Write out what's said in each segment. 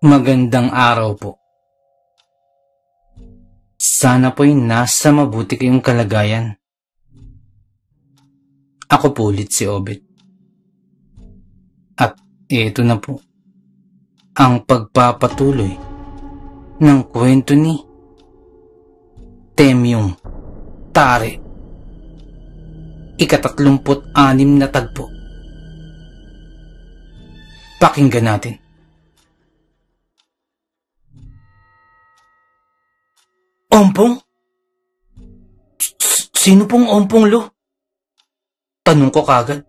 Magandang araw po. Sana po'y nasa mabuti kayong kalagayan. Ako po ulit si Obet. At ito na po ang pagpapatuloy ng kwento ni Temyong Tare. 36 na tagpo. Pakinggan natin. Ompong? Sino pong Ompong, Lo? Tanong ko kagad.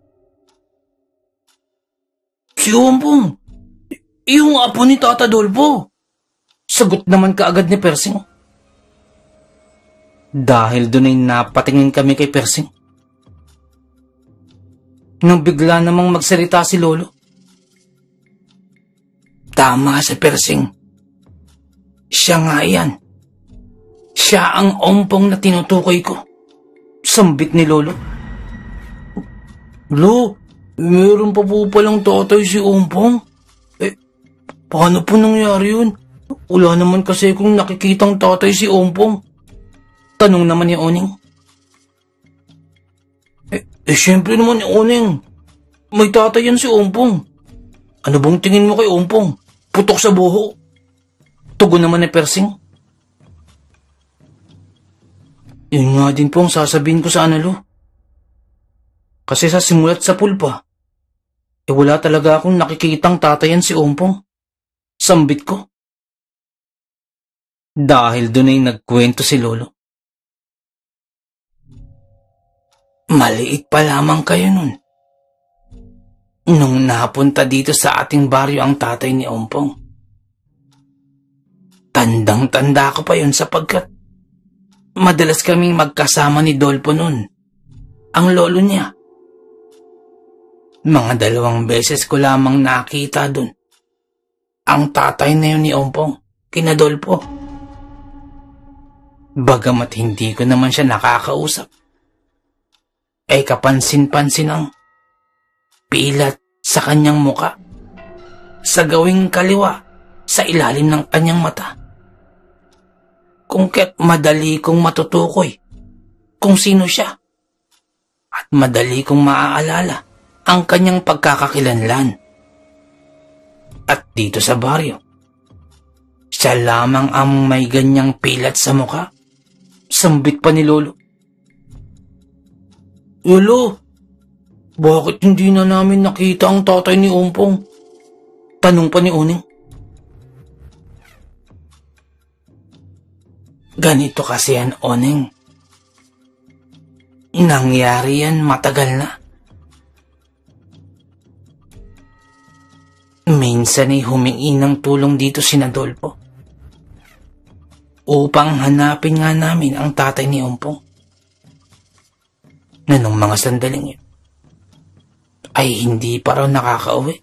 Si Ompong, yung apo ni Tata Dolpo. Sagot naman kaagad ni Persing. Dahil doon ay napatingin kami kay Persing. Nang bigla namang magsalita si Lolo. Tama si Persing. Siya nga yan. Siya ang Ompong na tinutukoy ko. Sambit ni Lolo. Lo, meron pa po palang tatay si Ompong. Paano po nangyari yun? Wala naman kasi kung nakikitang tatay si Ompong. Tanong naman ni Oning. Siyempre naman ni Oning. May tatay yan si Ompong. Ano bang tingin mo kay Ompong? Putok sa buho. Tugon naman ni Persing. Yun nga din po ang sasabihin ko sa Lo. Kasi sa simulat sa pulpa, wala talaga akong nakikitang tatayan si Ompong. Sambit ko. Dahil doon ay nagkwento si Lolo. Maliit pa lamang kayo nun. Nung napunta dito sa ating baryo ang tatay ni Ompong. Tandang-tanda ko pa yun sapagkat madalas kaming magkasama ni Dolpo nun, ang lolo niya. Mga 2 beses ko lamang nakita dun ang tatay na yun ni Ompong, kina Dolpo. Bagamat hindi ko naman siya nakakausap, ay kapansin-pansin ang pilat sa kanyang muka, sa gawing kaliwa, sa ilalim ng kanyang mata. Kung kaya't madali kong matutukoy kung sino siya at madali kong maaalala ang kanyang pagkakakilanlan. At dito sa baryo, siya lamang ang may ganyang pilat sa muka. Sambit pa ni Lolo. Lolo, bakit hindi na namin nakita ang tatay ni Ompong? Tanong pa ni Uning. Ganito kasi yan, Oning. Nangyari yan matagal na. Minsan ay humingi ng tulong dito si Dolpo upang hanapin nga namin ang tatay ni Ompong. Na nung mga sandaling yun ay hindi pa raw nakakauwi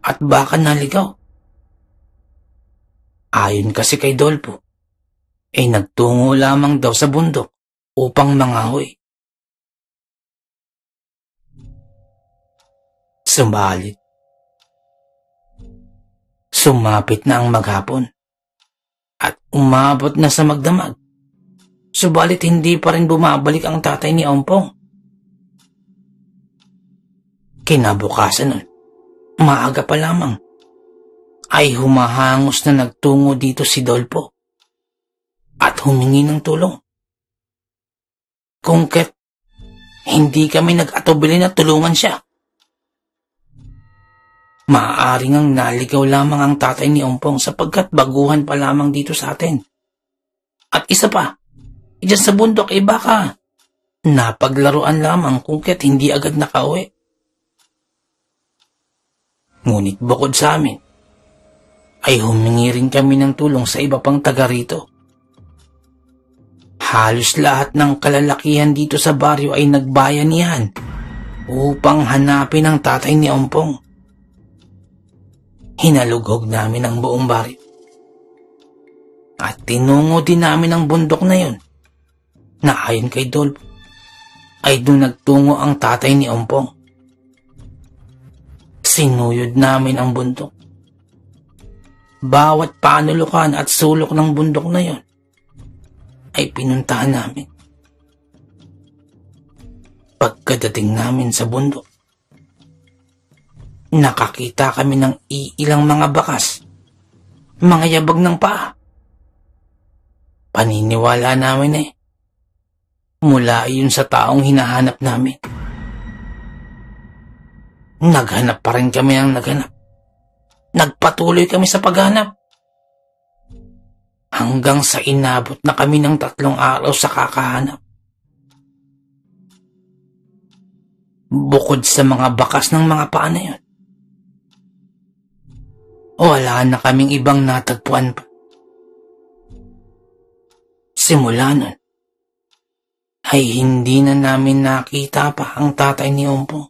at baka naligaw. Ayon kasi kay Dolpo, ay nagtungo lamang daw sa bundok upang mangahoy. Subalit, sumapit na ang maghapon at umabot na sa magdamag. Subalit hindi pa rin bumabalik ang tatay ni Ompong. Kinabukasan nun, maaga pa lamang, ay humahangos na nagtungo dito si Dolpo at humingi ng tulong. Kung kaya't hindi kami nag-atubili na tulungan siya. Maaaring ang naligaw lamang ang tatay ni Ompong sapagkat baguhan pa lamang dito sa atin. At isa pa, dyan sa bundok ay baka napaglaruan lamang kung kaya't hindi agad nakauwi. Ngunit bukod sa amin, ay humingi rin kami ng tulong sa iba pang taga rito. Halos lahat ng kalalakihan dito sa baryo ay nagbayanihan upang hanapin ang tatay ni Ompong. Hinalugog namin ang buong baryo. At tinungo din namin ang bundok na yun, na ayon kay Dolpo, ay doon nagtungo ang tatay ni Ompong. Sinuyod namin ang bundok bawat panulukan at sulok ng bundok na yon ay pinuntahan namin. Pagkadating namin sa bundok, nakakita kami ng ilang mga bakas, mga yabag ng paa. Paniniwala namin mula iyon sa taong hinahanap namin. Naghanap pa rin kami ng naghanap. Nagpatuloy kami sa paghanap. Hanggang sa inabot na kami ng 3 araw sa kakahanap. Bukod sa mga bakas ng mga paa na yun, wala na kaming ibang natagpuan pa. Simula nun, ay hindi na namin nakita pa ang tatay ni Ompong.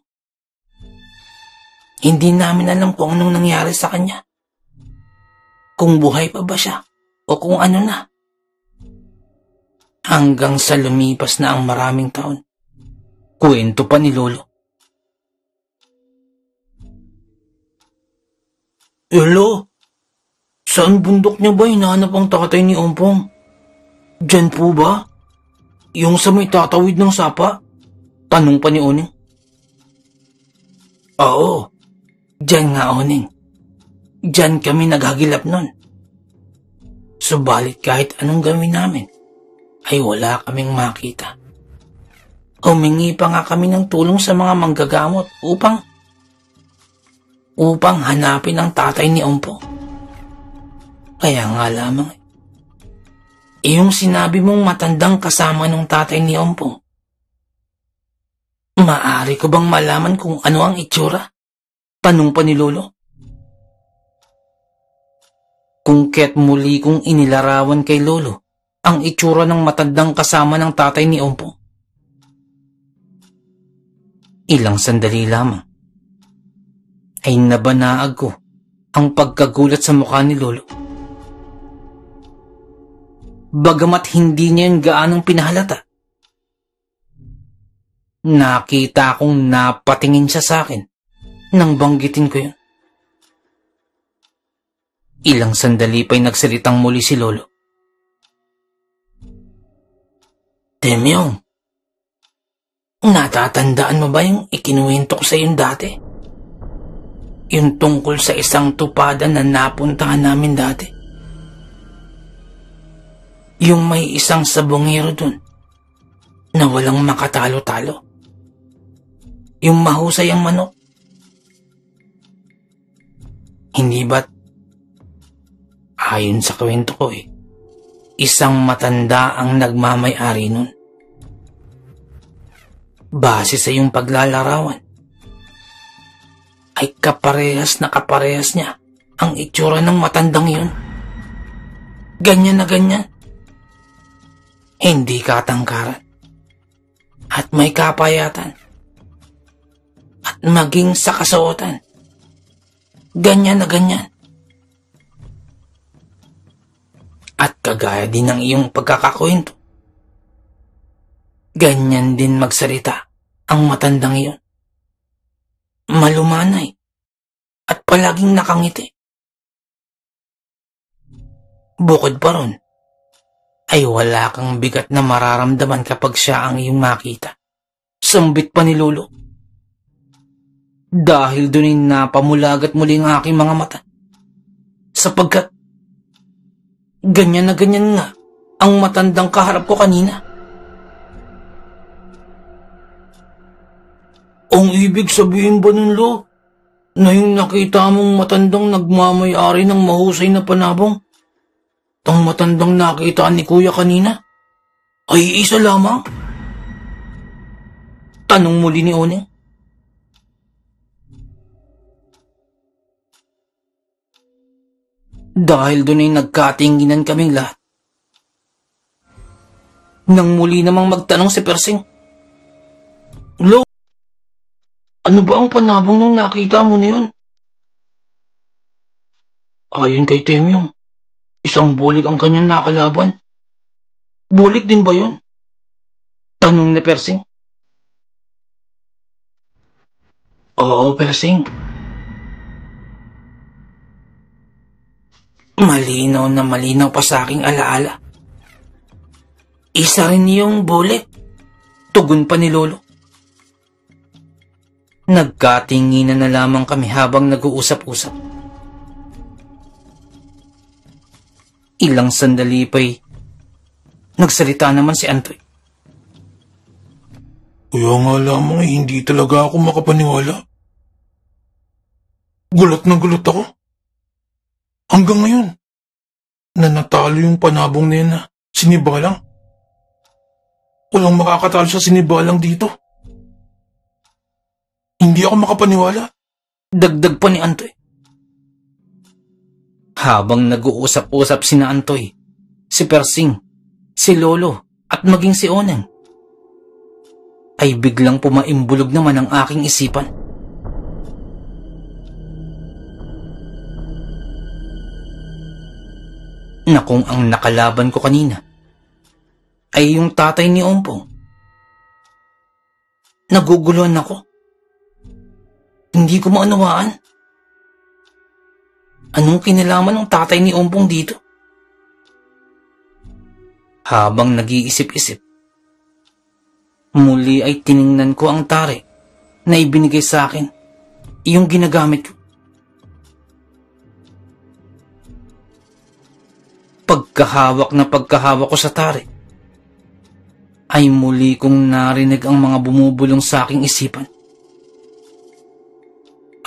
Hindi namin alam kung anong nangyari sa kanya. Kung buhay pa ba siya o kung ano na. Hanggang sa lumipas na ang maraming taon. Kwento pa ni Lolo. Hello? Saan bundok niya ba hinahanap ang tatay ni Ompong? Diyan po ba? Yung sa may tatawid ng sapa? Tanong pa ni Oning. Oo, diyan nga Oning. Diyan kami naghagilap nun. Subalit kahit anong gawin namin, ay wala kaming makita. Humingi pa nga kami ng tulong sa mga manggagamot upang hanapin ang tatay ni Ompong. Kaya nga lamang, yung sinabi mong matandang kasama ng tatay ni Ompong, maaari ko bang malaman kung ano ang itsura? Tanong pa ni Lolo. Kung kaya't muli kong inilarawan kay Lolo ang itsura ng matandang kasama ng tatay ni Ompong. Ilang sandali lamang ay nabanaag ko ang pagkagulat sa mukha ni Lolo. Bagamat hindi niya yung gaanong pinahalata, nakita kong napatingin siya sa akin nang banggitin ko yun. Ilang sandali pa'y nagsalitang muli si Lolo. Temyong, natatandaan mo ba yung ikinuwento ko sa iyo dati? Yung tungkol sa isang tupadan na napuntahan namin dati? Yung may isang sabongero dun na walang makatalo-talo. Yung mahusay ang manok. Hindi ba't ayon sa kwento ko isang matanda ang nagmamay-ari nun. Base sa iyong paglalarawan, ay kaparehas na kaparehas niya ang itsura ng matandang yun. Ganyan na ganyan. Hindi katangkaran. At may kapayatan. At maging sa kasuotan. Ganyan na ganyan. At kagaya din ng iyong pagkakakwento, ganyan din magsalita ang matandang iyon. Malumanay at palaging nakangiti. Bukod pa ron, ay wala kang bigat na mararamdaman kapag siya ang iyong makita. Sambit pa ni Lolo. Dahil doon ay napamulagat muli ang aking mga mata. Sapagkat ganyan na ganyan nga ang matandang kaharap ko kanina. Ang ibig sabihin ba nun, Lo, na yung nakita mong matandang nagmamay-ari ng mahusay na panabong, ang matandang nakita ni Kuya kanina, ay isa lamang? Tanong muli ni Oning. Dahil doon ay nagkatinginan kaming lahat. Nang muli namang magtanong si Persing, Lo, ano ba ang panabong nung nakita mo na yun? Ayon kay Temyong, isang bulik ang kanyang nakalaban. Bulik din ba yun? Tanong ni Persing. Oo, Persing. Malinaw na malinaw pa sa aking alaala. Isa rin yung bullet. Tugon pa ni Lolo. Nagkatinginan na lamang kami habang nag-uusap-usap. Ilang sandali pa'y nagsalita naman si Antoy. Kaya nga lamang hindi talaga ako makapaniwala. Gulat na gulat ako. Hanggang ngayon, na natalo yung panabong na yan na sinibalang. Walang makakatalo sa sinibalang dito. Hindi ako makapaniwala. Dagdag pa ni Antoy. Habang nag-uusap-usap sina Antoy, si Persing, si Lolo at maging si Oneng, ay biglang pumaimbulog naman ang aking isipan. Na kung ang nakalaban ko kanina ay yung tatay ni Ompong. Naguguluhan ako. Hindi ko maunawaan. Anong kinalaman ng tatay ni Ompong dito? Habang nag-iisip-isip, muli ay tiningnan ko ang tare na ibinigay sa akin, yung ginagamit ko. Pagkahawak ko sa tare, ay muli kong narinig ang mga bumubulong sa aking isipan.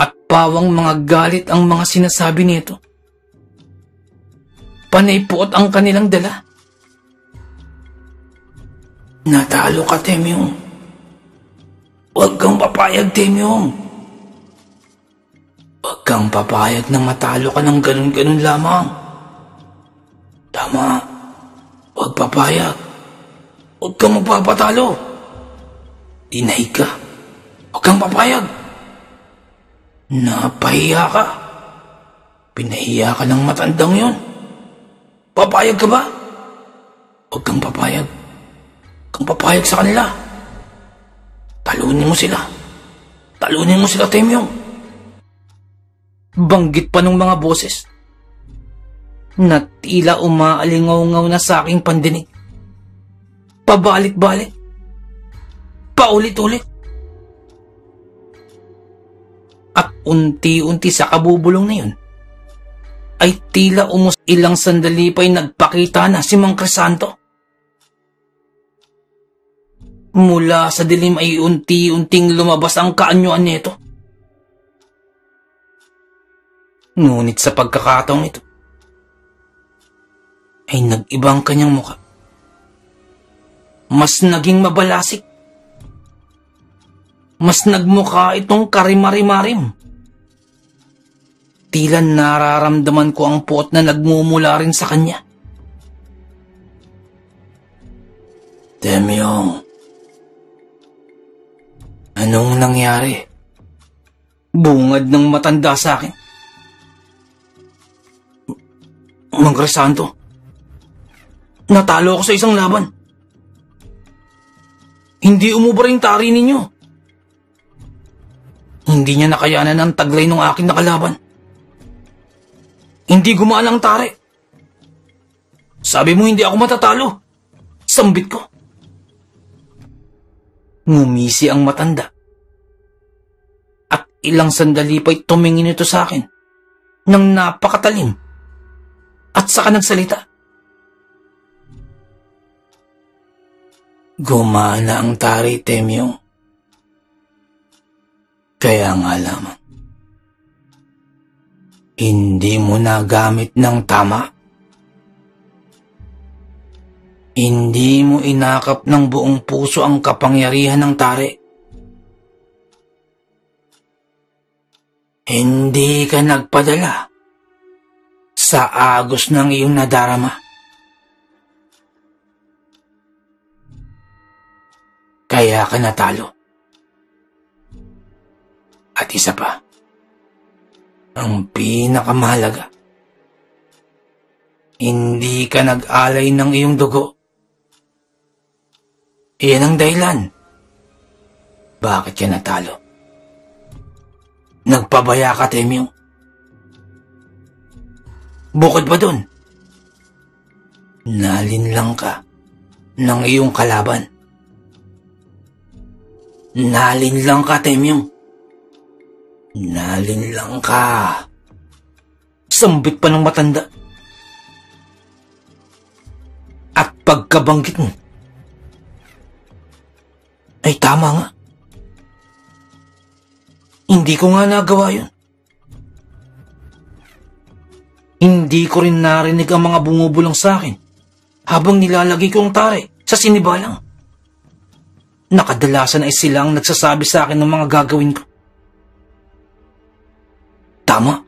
At pawang mga galit ang mga sinasabi nito. Panay puot ang kanilang dala. Natalo ka, Temyong. Huwag kang papayag, Temyong. Huwag kang papayag na matalo ka ng ganun-ganun lamang. Tama. Huwag papayag. Huwag kang magpapatalo. Dinay ka. Huwag kang papayag. Napahiya ka. Pinahiya ka ng matandang yon. Papayag ka ba? Huwag kang papayag. Huwag kang papayag sa kanila. Talunin mo sila. Talunin mo sila, Temyong. Banggit pa ng mga boses na tila umaalingaw-ngaw na sa aking pandinig. Pabalik-balik. Paulit-ulit. At unti-unti sa kabubulong na yun, ay tila ilang sandali pa'y nagpakita na si Mang Crisanto. Mula sa dilim ay unti-unting lumabas ang kaanyuan nito. Ngunit sa pagkakataong ito, ay nag-ibang kanyang muka. Mas naging mabalasik. Mas nagmukha itong karimari-marim. Tila nararamdaman ko ang puot na nagmumula rin sa kanya. Temyong, anong nangyari? Bungad ng matanda sa akin. Mang Crisanto, natalo ako sa isang laban. Hindi umubra yung tari ninyo. Hindi niya nakayanan ang taglay ng aking nakalaban. Hindi gumaan ang tare. Sabi mo hindi ako matatalo. Sambit ko. Ngumisi ang matanda. At ilang sandali pa'y tumingin ito sa akin nang napakatalim at saka nagsalita. Gumana ang tari, Temyong. Kaya nga lamang, hindi mo nagamit ng tama. Hindi mo inakap ng buong puso ang kapangyarihan ng tari. Hindi ka nagpadala sa agos ng iyong nadarama. Kaya ka natalo. At isa pa, ang pinakamahalaga, hindi ka nag-alay ng iyong dugo. Iyan ang dahilan. Bakit ka natalo? Nagpabaya ka, Temyong. Bukod pa dun, nalinlang ka ng iyong kalaban. Nalinlang ka, Temyong. Nalinlang ka. Sambit pa ng matanda. At pagkabanggit mo, ay tama nga. Hindi ko nga nagawa yun. Hindi ko rin narinig ang mga bumubulong sa akin habang nilalagay ko ang tare sa sinibalang. Nakadalasan ay sila ang nagsasabi sa akin ng mga gagawin ko. Tama.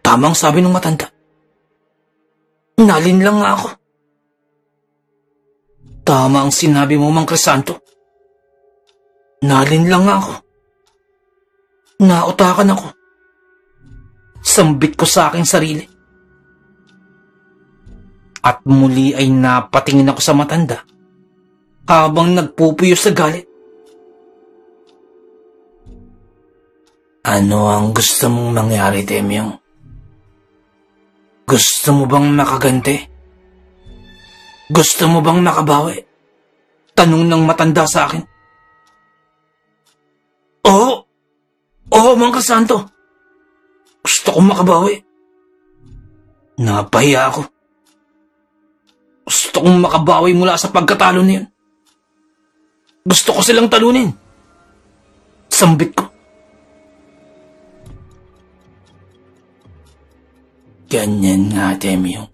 Tama ang sabi ng matanda. Nalinlang nga ako. Tama ang sinabi mo, Mang Crisanto. Nalinlang nga ako. Nautakan ako. Sambit ko sa aking sarili. At muli ay napatingin ako sa matanda habang nagpupuyo sa galit. Ano ang gusto mong mangyari, Temyong? Gusto mo bang makaganti? Gusto mo bang makabawi? Tanong ng matanda sa akin. Oo! Oo, Mang Crisanto! Gusto kong makabawi. Napahiya ako. Gusto kong makabawi mula sa pagkatalo na yun. Gusto ko silang talunin. Sambit ko. Ganyan nga, Temyong.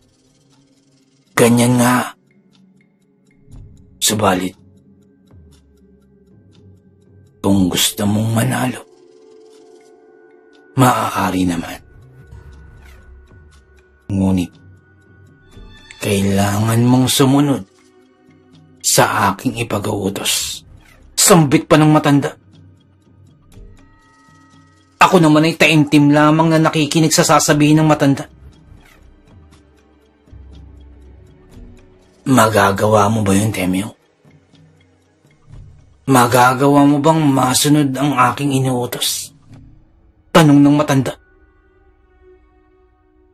Ganyan nga. Subalit, kung gusto mong manalo, maaari naman. Ngunit, kailangan mong sumunod sa aking ipag-uutos. Sambit pa ng matanda. Ako naman ay taimtim lamang na nakikinig sa sasabihin ng matanda. Magagawa mo ba yun, Temyong? Magagawa mo bang masunod ang aking inuutos? Tanong ng matanda.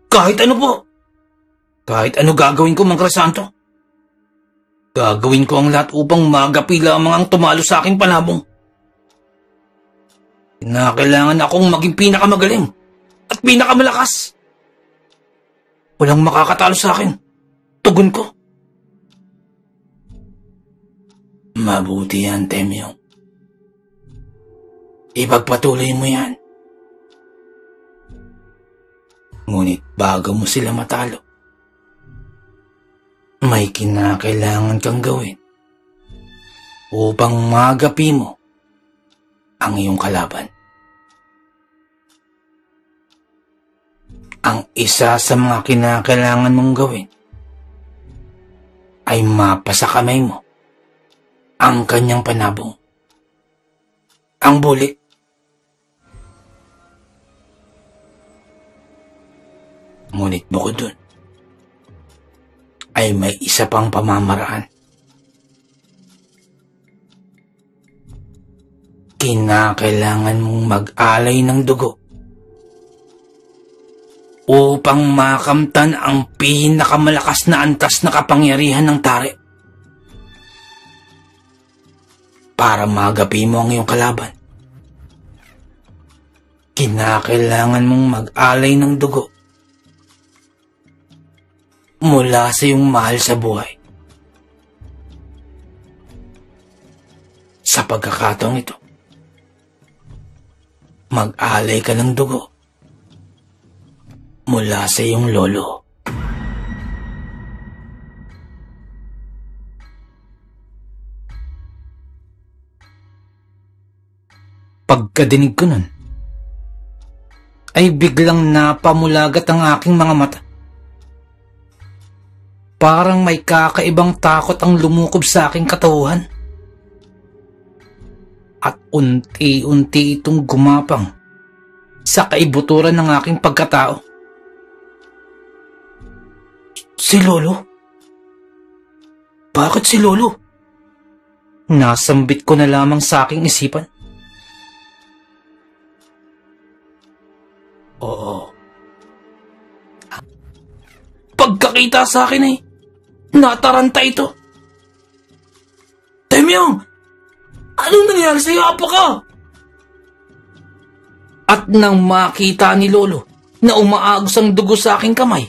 Kahit ano po. Kahit ano gagawin ko, Mang Crisanto. Gagawin ko ang lahat upang magapi lamang ang tumalo sa aking panabong. Kinakailangan akong maging pinakamagaling at pinakamalakas. Walang makakatalo sa akin. Tugon ko. Mabuti yan, Temyong. Ipagpatuloy mo yan. Ngunit bago mo sila matalo, may kinakailangan kang gawin upang magapi mo ang iyong kalaban. Ang isa sa mga kinakailangan mong gawin ay mapasa kamay mo ang kanyang panabong. Ang buli. Ngunit bukod dun, ay may isa pang pamamaraan. Kinakailangan mong mag-alay ng dugo upang makamtan ang pinakamalakas na antas na kapangyarihan ng tare. Para magapi mo ang iyong kalaban, kinakailangan mong mag-alay ng dugo mula sa iyong mahal sa buhay. Sa pagkakataong ito, mag-alay ka ng dugo mula sa iyong lolo. Pagkadinig ko nun, ay biglang napamulagat ang aking mga mata. Parang may kakaibang takot ang lumukob sa aking katauhan. At unti-unti itong gumapang sa kaibuturan ng aking pagkatao. Si Lolo? Bakit si Lolo? Nasambit ko na lamang sa aking isipan. Oo, Pagkakita sa akin ay nataranta ito. Temyong! Anong nangyari sa'yo, apo ko? At nang makita ni Lolo na umaagos ang dugo sa aking kamay,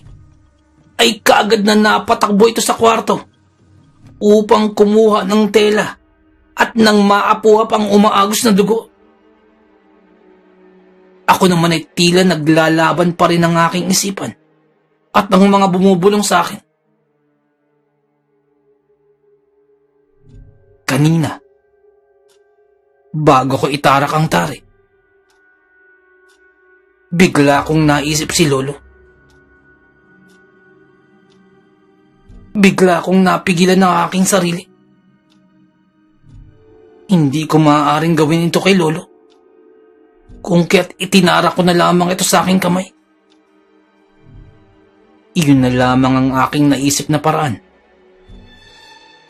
ay kaagad na napatakbo ito sa kwarto upang kumuha ng tela at nang maapuhap ang umaagos na dugo. Ako naman ay tila naglalaban pa rin ang aking isipan at ang mga bumubulong sa akin. Kanina, bago ko itarak ang tari, bigla akong naisip si Lolo. Bigla akong napigilan ng aking sarili. Hindi ko maaaring gawin ito kay Lolo kung kaya't itinarak ko na lamang ito sa aking kamay. Iyon na lamang ang aking naisip na paraan.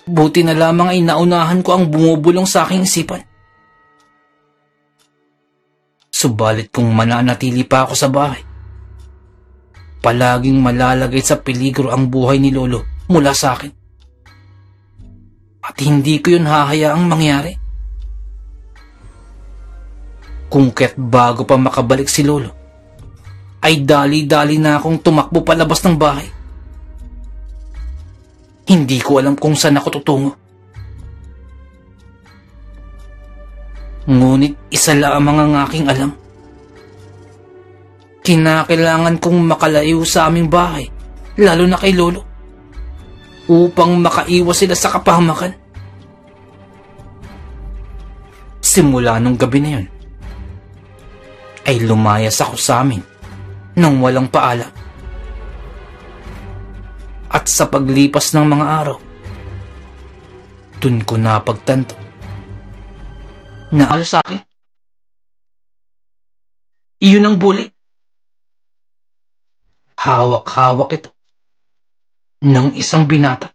Buti na lamang ay naunahan ko ang bumubulong sa aking isipan. Subalit kung mananatili pa ako sa bahay, palaging malalagay sa peligro ang buhay ni Lolo mula sa akin. At hindi ko yun hahayaang mangyari. Kung kaya't bago pa makabalik si Lolo, ay dali-dali na akong tumakbo palabas ng bahay. Hindi ko alam kung saan ako tutungo. Ngunit isa lamang ang aking alam. Kinakailangan kong makalayo sa aming bahay, lalo na kay Lolo, upang makaiwas sila sa kapahamakan. Simula nung gabi na yun, ay lumayas ako sa amin nang walang paalam. At sa paglipas ng mga araw, dun ko napagtanto na sa akin, iyon ang bully. Hawak-hawak ito ng isang binata.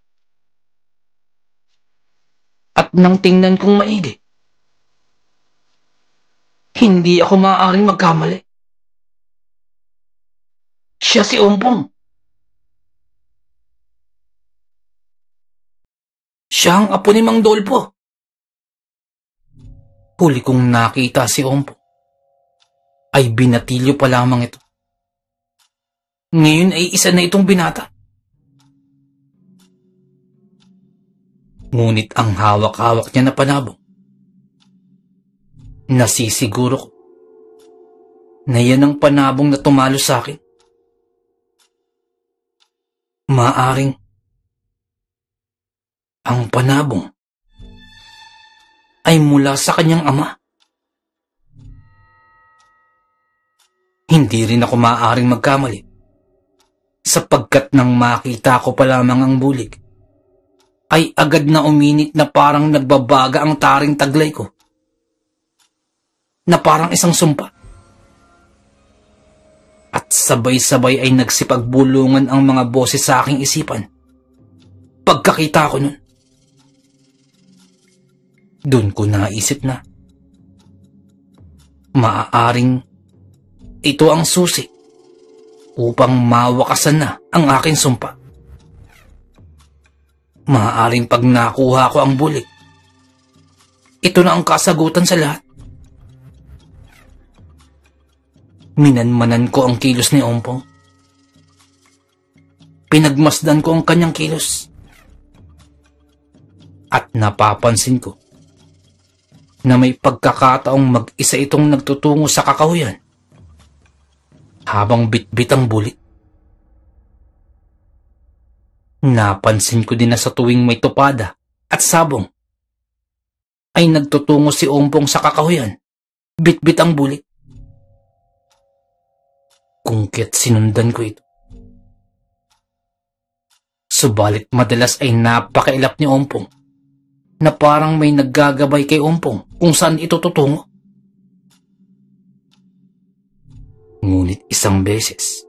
At nang tingnan kong maigi, hindi ako maaaring magkamali. Siya si Ompong. Siya ang apo ni Mang Dolpo. Huli kong nakita si Ompong, ay binatilyo pa lamang ito. Ngayon ay isa na itong binata. Ngunit ang hawak-hawak niya na panabong, nasisiguro ko na yan ang panabong na tumalo sa akin. Maaring ang panabong ay mula sa kanyang ama. Hindi rin ako maaaring magkamali, sapagkat nang makita ko pa lamang ang bulig, ay agad na uminit na parang nagbabaga ang taring taglay ko, na parang isang sumpa. At sabay-sabay ay nagsipagbulungan ang mga boses sa aking isipan. Pagkakita ko nun, doon ko naisip na maaaring ito ang susi upang mawakasan na ang aking sumpa. Maaaring pag nakuha ko ang bulig, ito na ang kasagutan sa lahat. Minanmanan ko ang kilos ni Ompong. Pinagmasdan ko ang kanyang kilos. At napapansin ko na may pagkakataong mag-isa itong nagtutungo sa kakahuyan habang bitbit ang bulig. Napansin ko din na sa tuwing may tupada at sabong ay nagtutungo si Ompong sa kakahuyan, bitbit ang bulig. Kung kaya't sinundan ko ito. Subalit madalas ay napakailap ni Ompong na parang may naggagabay kay Ompong kung saan ito tutungo. Ngunit isang beses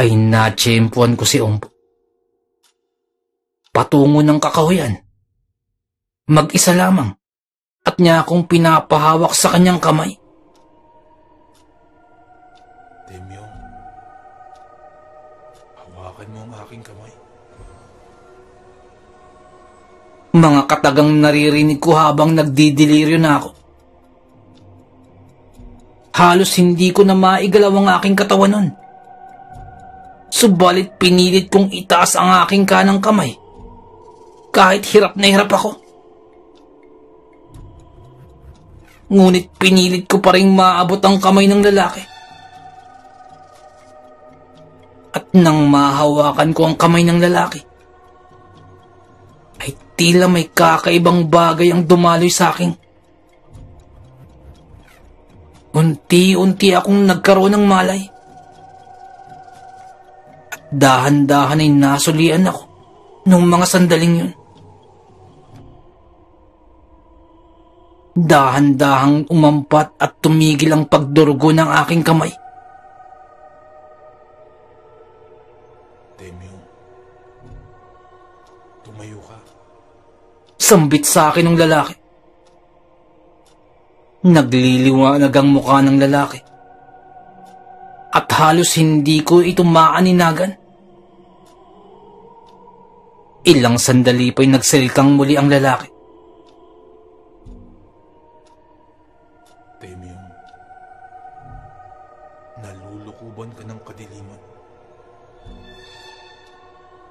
ay natsyempuan ko si Ompong. Patungo ng kakahuyan, mag-isa lamang, at niya akong pinapahawak sa kanyang kamay. Temyong, hawakan Mga katagang naririnig ko habang nagdidiliryo na ako. Halos hindi ko na maigalaw ang aking katawan nun. Subalit pinilit kong itaas ang aking kanang kamay. Kahit hirap na hirap ako. Ngunit pinilit ko pa rin maabot ang kamay ng lalaki. At nang mahawakan ko ang kamay ng lalaki, ay tila may kakaibang bagay ang dumaloy sa akin. Unti-unti akong nagkaroon ng malay. At dahan-dahan ay nasulian ako nung mga sandaling yun. Dahan-dahang umampat at tumigil ang pagdurugo ng aking kamay. Temyo, tumayo ka. Sambit sa akin ng lalaki. Nagliliwanag ang mukha ng lalaki. At halos hindi ko ito maaninagan. Ilang sandali pa'y nagsalitang muli ang lalaki. Temyo, nalulukuban ka ng kadiliman.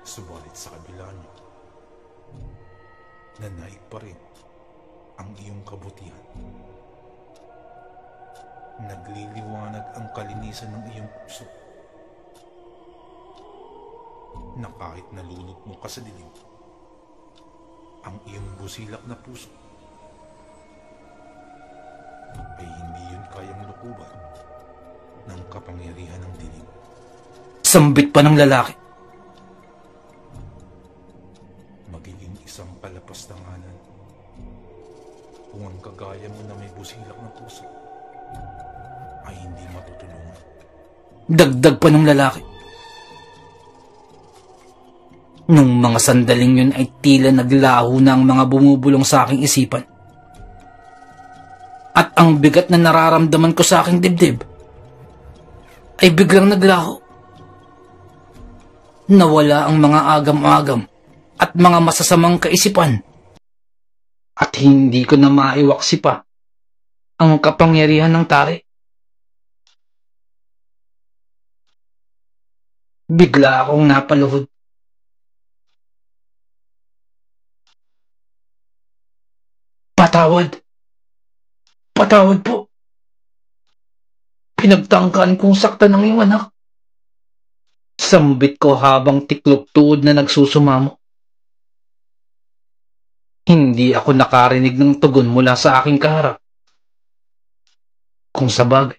Subalit sa kabila niyo, nanaig pa rin ang iyong kabutihan. Nagliliwanag ang kalinisan ng iyong puso, na kahit nalulog mo ka sa dilim, ang iyong busilak na puso ay hindi yun kayang lukuban ng kapangyarihan ng dilim. Sambit pa ng lalaki. Magiging isang kalapastanganan kung ang kagaya mo na may busilak na puso ay hindi matutulungan. Dagdag pa ng lalaki. Nung mga sandaling yun ay tila naglaho na ang mga bumubulong sa aking isipan. At ang bigat na nararamdaman ko sa aking dibdib ay biglang naglaho. Nawala ang mga agam-agam at mga masasamang kaisipan. At hindi ko na maiwaksi pa ang kapangyarihan ng tari. Bigla akong napaluhod. Patawad. Patawad po. Pinagtangkaan kong saktan ng iyong anak. Sambit ko habang tiklop tuod na nagsusumamo. Hindi ako nakarinig ng tugon mula sa aking kaharap. Kung sabagay,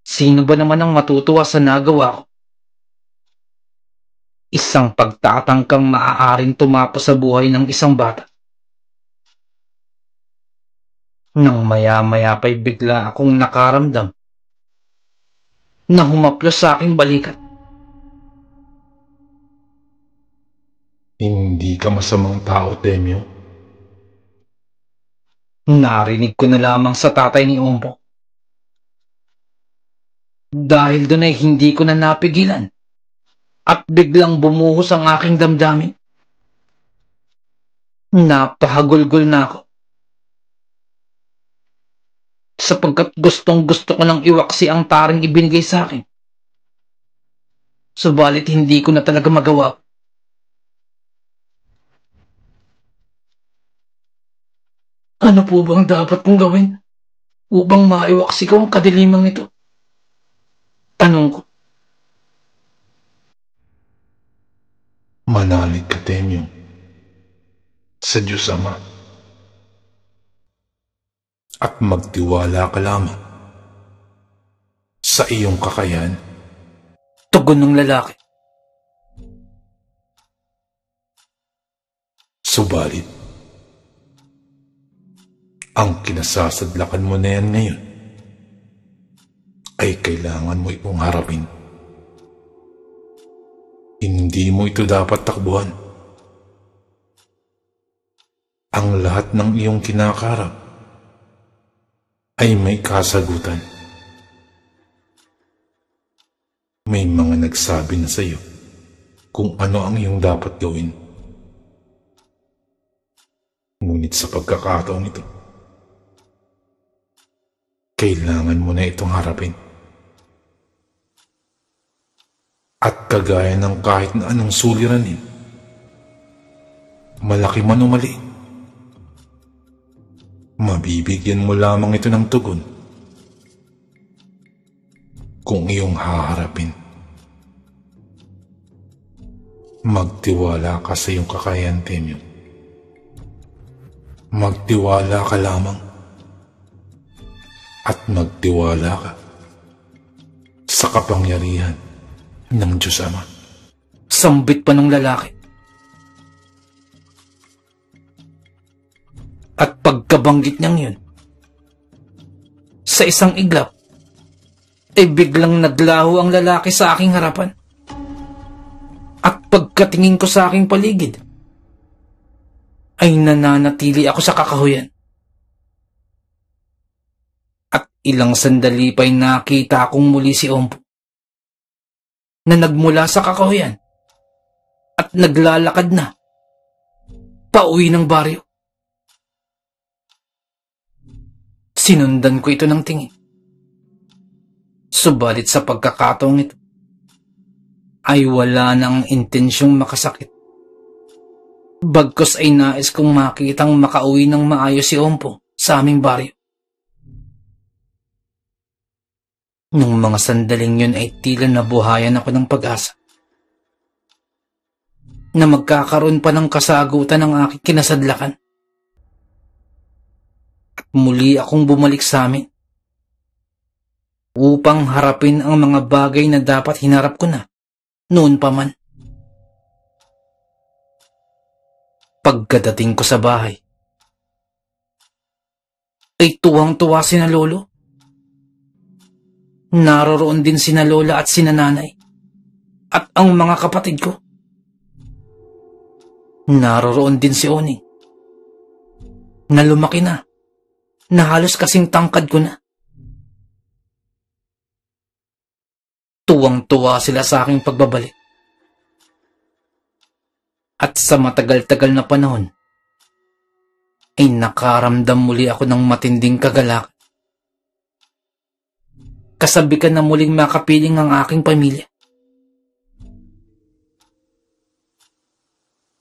sino ba naman ang matutuwa sa nagawa ko? Isang pagtatangkang maaaring tumapos sa buhay ng isang bata. Nang maya-maya pa'y bigla akong nakaramdam na humaplos sa aking balikat. Hindi ka masamang tao, Temyo. Narinig ko na lamang sa tatay ni Ompo. Dahil doon ay hindi ko na napigilan at biglang bumuhos ang aking damdamin. Napahagulgol na ako. Sapagkat gustong-gusto ko nang iwaksi ang taring ibinigay sa akin. Subalit hindi ko na talaga magawa. Ano po bang dapat kong gawin upang maiwaksi ko ang kadilimang ito? Tanong ko. Manalig ka, Temyo, sa Diyos Ama. At magtiwala ka lamang sa iyong kakayahan. Tugon ng lalaki. Subalit, ang kinasasadlakan mo na yan ngayon ay kailangan mo itong harapin. Hindi mo ito dapat takbuhan. Ang lahat ng iyong kinakarap ay may kasagutan. May mga nagsabi na sa iyo kung ano ang iyong dapat gawin. Ngunit sa pagkakataong ito, kailangan mo na itong harapin. At kagaya ng kahit na anong suliranin, malaki man o maliit, mabibigyan mo lamang ito ng tugon kung iyong haharapin. Magtiwala ka sa iyong kakayahan, Temyo. Magtiwala ka lamang. At magtiwala ka sa kapangyarihan ng Diyos Ama. Sambit pa ng lalaki. At pagkabanggit niyang yun, sa isang iglap, ay biglang naglaho ang lalaki sa aking harapan. At pagkatingin ko sa aking paligid, ay nananatili ako sa kakahuyan. At ilang sandali pa'y nakita akong muli si Ompo, na nagmula sa kakahuyan at naglalakad na pauwi ng baryo. Sinundan ko ito ng tingin. Subalit sa pagkakataong ito, ay wala nang intensyong makasakit. Bagkus ay nais kong makitang makauwi ng maayos si Ompo sa aming baryo. Nung mga sandaling yun ay tila nabuhayan ako ng pag-asa na magkakaroon pa ng kasagutan ng aking kinasadlakan. At muli akong bumalik sa amin upang harapin ang mga bagay na dapat hinarap ko na noon pa man. Pagkadating ko sa bahay, ay tuwang-tuwa sina lolo. Naroroon din sina lola at sina nanay at ang mga kapatid ko. Naroroon din si Oning, na lumaki na halos kasing tangkad ko na. Tuwang-tuwa sila sa aking pagbabalik. At sa matagal-tagal na panahon, ay nakaramdam muli ako ng matinding kagalakan. Kasabikan na muling makapiling ang aking pamilya.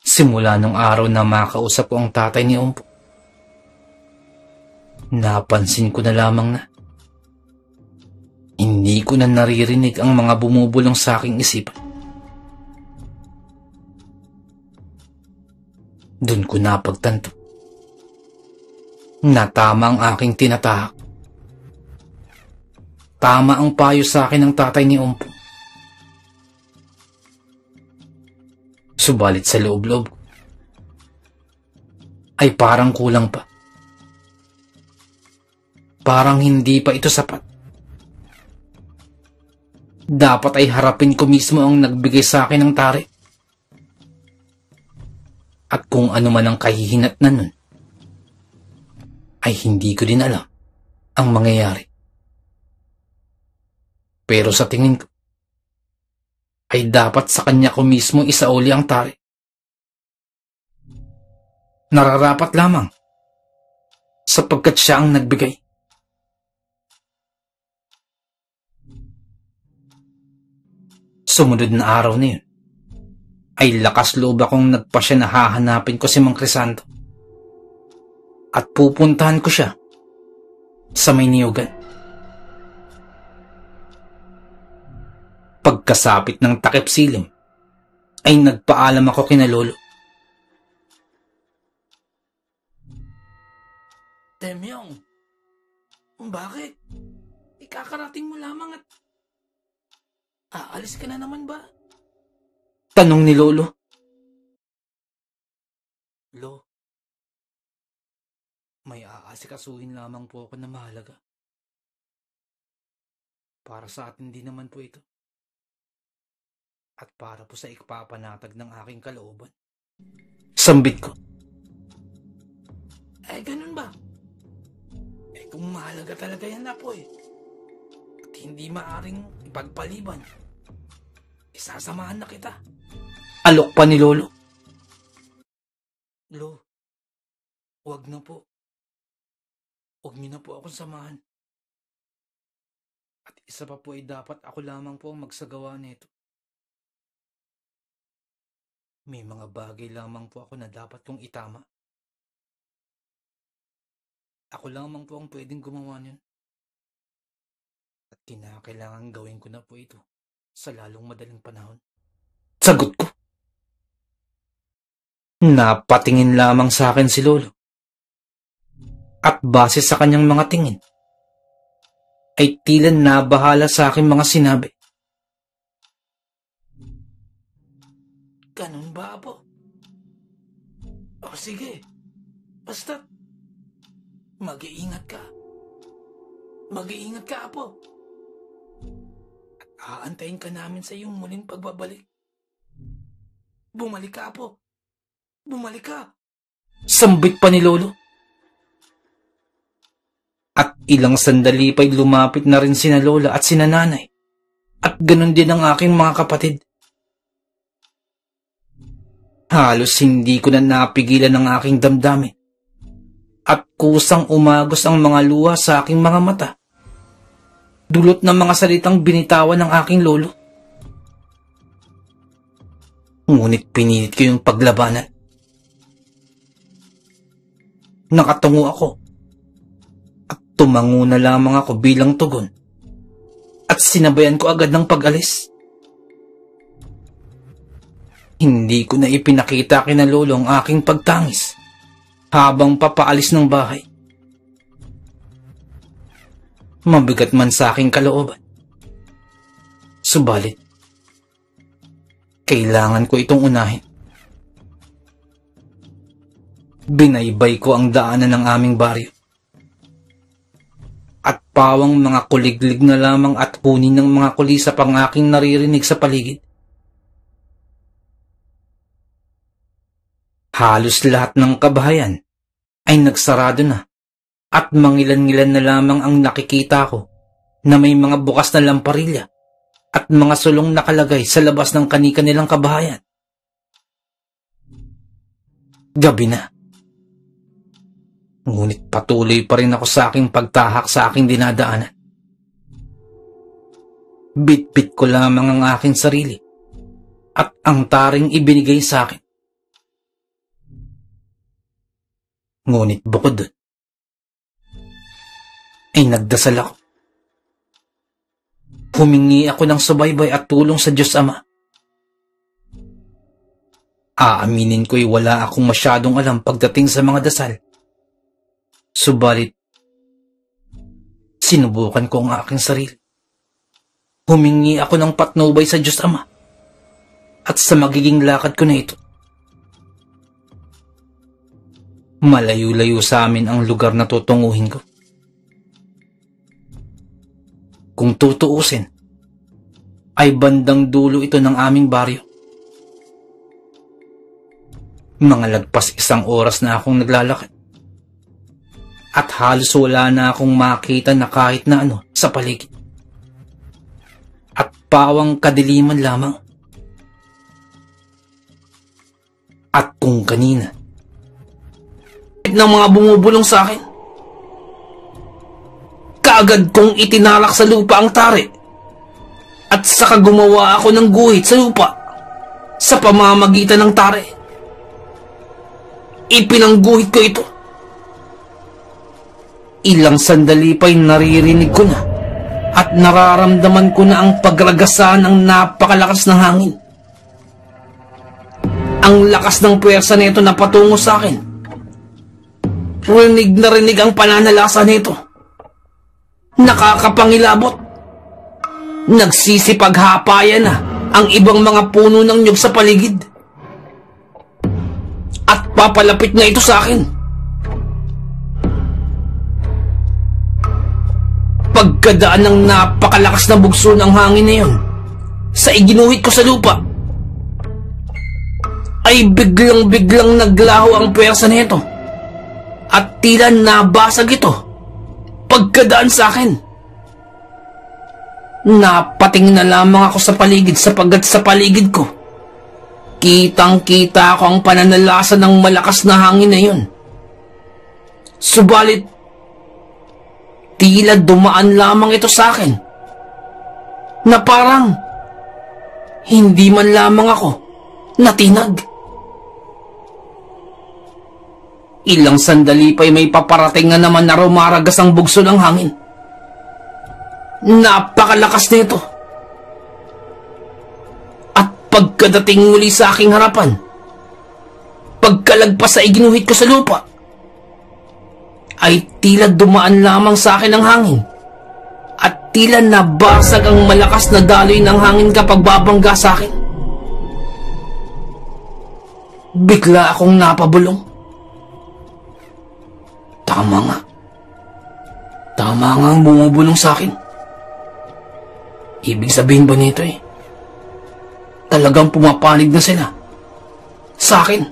Simula nung araw na makausap ko ang tatay ni Ompo, napansin ko na lamang na hindi ko na naririnig ang mga bumubulong sa aking isipan. Doon ko napagtanto na tama ang aking tinatahak. Tama ang payo sa akin ng tatay ni Ompo. Subalit sa loob-loob ko, ay parang kulang pa. Parang hindi pa ito sapat. Dapat ay harapin ko mismo ang nagbigay sa akin ng tari. At kung ano man ang kahihinatnan nun, ay hindi ko din alam ang mangyayari. Pero sa tingin ko, ay dapat sa kanya ko mismo isauli ang tari. Nararapat lamang, sapagkat siya ang nagbigay. Sumunod na araw na yun, ay lakas loob akong nagpasya na hahanapin ko si Mang Crisanto at pupuntahan ko siya sa may niyugan. Pagkasapit ng takip silim, ay nagpaalam ako kina lolo. Temyong, bakit? Ikakarating mo lamang at aalis ka na naman ba? Tanong ni lolo. Lo, may aasikasuhin lamang po ako na mahalaga. Para sa atin din naman po ito. At para po sa ikapapanatag ng aking kalooban. Sambit ko. Ganun ba? Kung mahalaga talaga yan na po at hindi maaring ipagpaliban, isasamahan na kita. Alok pa ni lolo. Lo, Huwag na po. Huwag niyo na po akong samahan. At isa pa po ay dapat ako lamang po ang magsagawa nito. May mga bagay lamang po ako na dapat kong itama. Ako lamang po ang pwedeng gumawa niyan. At kinakailangan gawin ko na po ito sa lalong madaling panahon. Sagot ko. Napatingin lamang sa akin si Lolo. At base sa kanyang mga tingin, ay tila nabahala sa aking mga sinabi. Ganun ba, Apo? O sige, basta mag-iingat ka. Mag-iingat ka, Apo. At aantayin ka namin sa iyong muling pagbabalik. Bumalik ka, Apo. Bumalik ka. Sambit pa ni Lolo. At ilang sandali pa'y lumapit na rin sina Lola at sina Nanay. At ganun din ang aking mga kapatid. Halos hindi ko na napigilan ang aking damdamin. At kusang umagos ang mga luha sa aking mga mata. Dulot ng mga salitang binitawan ng aking lolo. Ngunit pinilit ko yung paglabanan. Nakatungo ako. Tumango na lamang ako bilang tugon at sinabayan ko agad ng pag-alis. Hindi ko na ipinakita kina Lolo ang aking pagtangis habang papaalis ng bahay. Mabigat man sa aking kalooban. Subalit, kailangan ko itong unahin. Binaybay ko ang daanan ng aming baryo. At pawang mga kuliglig na lamang at hunin ng mga kulisa pang aking naririnig sa paligid. Halos lahat ng kabahayan ay nagsarado na at mangilan-ngilan na lamang ang nakikita ko na may mga bukas na lamparilla at mga sulong nakalagay sa labas ng kani-kanilang kabahayan. Gabi na. Ngunit patuloy pa rin ako sa aking pagtahak sa aking dinadaanan. Bit-bit ko lamang ang aking sarili at ang taring ibinigay sa akin. Ngunit bukod doon, ay nagdasal ako. Humingi ako ng subaybay at tulong sa Diyos Ama. Aaminin ko'y wala akong masyadong alam pagdating sa mga dasal. Subalit, sinubukan ko ang aking sarili. Humingi ako ng patnubay sa Diyos Ama at sa magiging lakad ko na ito. Malayo-layo sa amin ang lugar na tutunguhin ko. Kung tutuusin, ay bandang dulo ito ng aming baryo. Mga lagpas 1 oras na akong naglalakad. At halos wala na akong makita na kahit na ano sa paligid. At pawang kadiliman lamang. At kung kanina, ng mga bumubulong sa akin, kaagad kong itinalak sa lupa ang tari. At saka gumawa ako ng guhit sa lupa sa pamamagitan ng tari. Ipinangguhit ko ito. Ilang sandali pa'y naririnig ko na at nararamdaman ko na ang pagragasan ng napakalakas ng hangin. Ang lakas ng puwersa nito na patungo sa akin. Rinig na rinig ang pananalasa nito. Nakakapangilabot. Nagsisipaghapayan na ang ibang mga puno ng nyug sa paligid. At papalapit na ito sa akin. Pagkadaan ng napakalakas na bugso ng hangin na yun sa iginuhit ko sa lupa, ay biglang-biglang naglaho ang puwersa nito at tila nabasag ito pagkadaan sa akin. Napatingin na lamang ako sa paligid sapagkat sa paligid ko, kitang-kita ko ang pananalasa ng malakas na hangin na yun. Subalit, tila dumaan lamang ito sa akin na parang hindi man lamang ako natinag. Ilang sandali pa'y may paparating na naman na rumaragas ang bugso ng hangin. Napakalakas nito. At pagkadating muli sa aking harapan, pagkalagpas sa iginuhit ko sa lupa, ay tila dumaan lamang sa akin ang hangin at tila nabasag ang malakas na daloy ng hangin kapag babangga sa akin. Bigla akong napabulong. Tama nga. Tama nga ang bumubulong sa akin. Ibig sabihin ba nito talagang pumapanig na sila sa akin.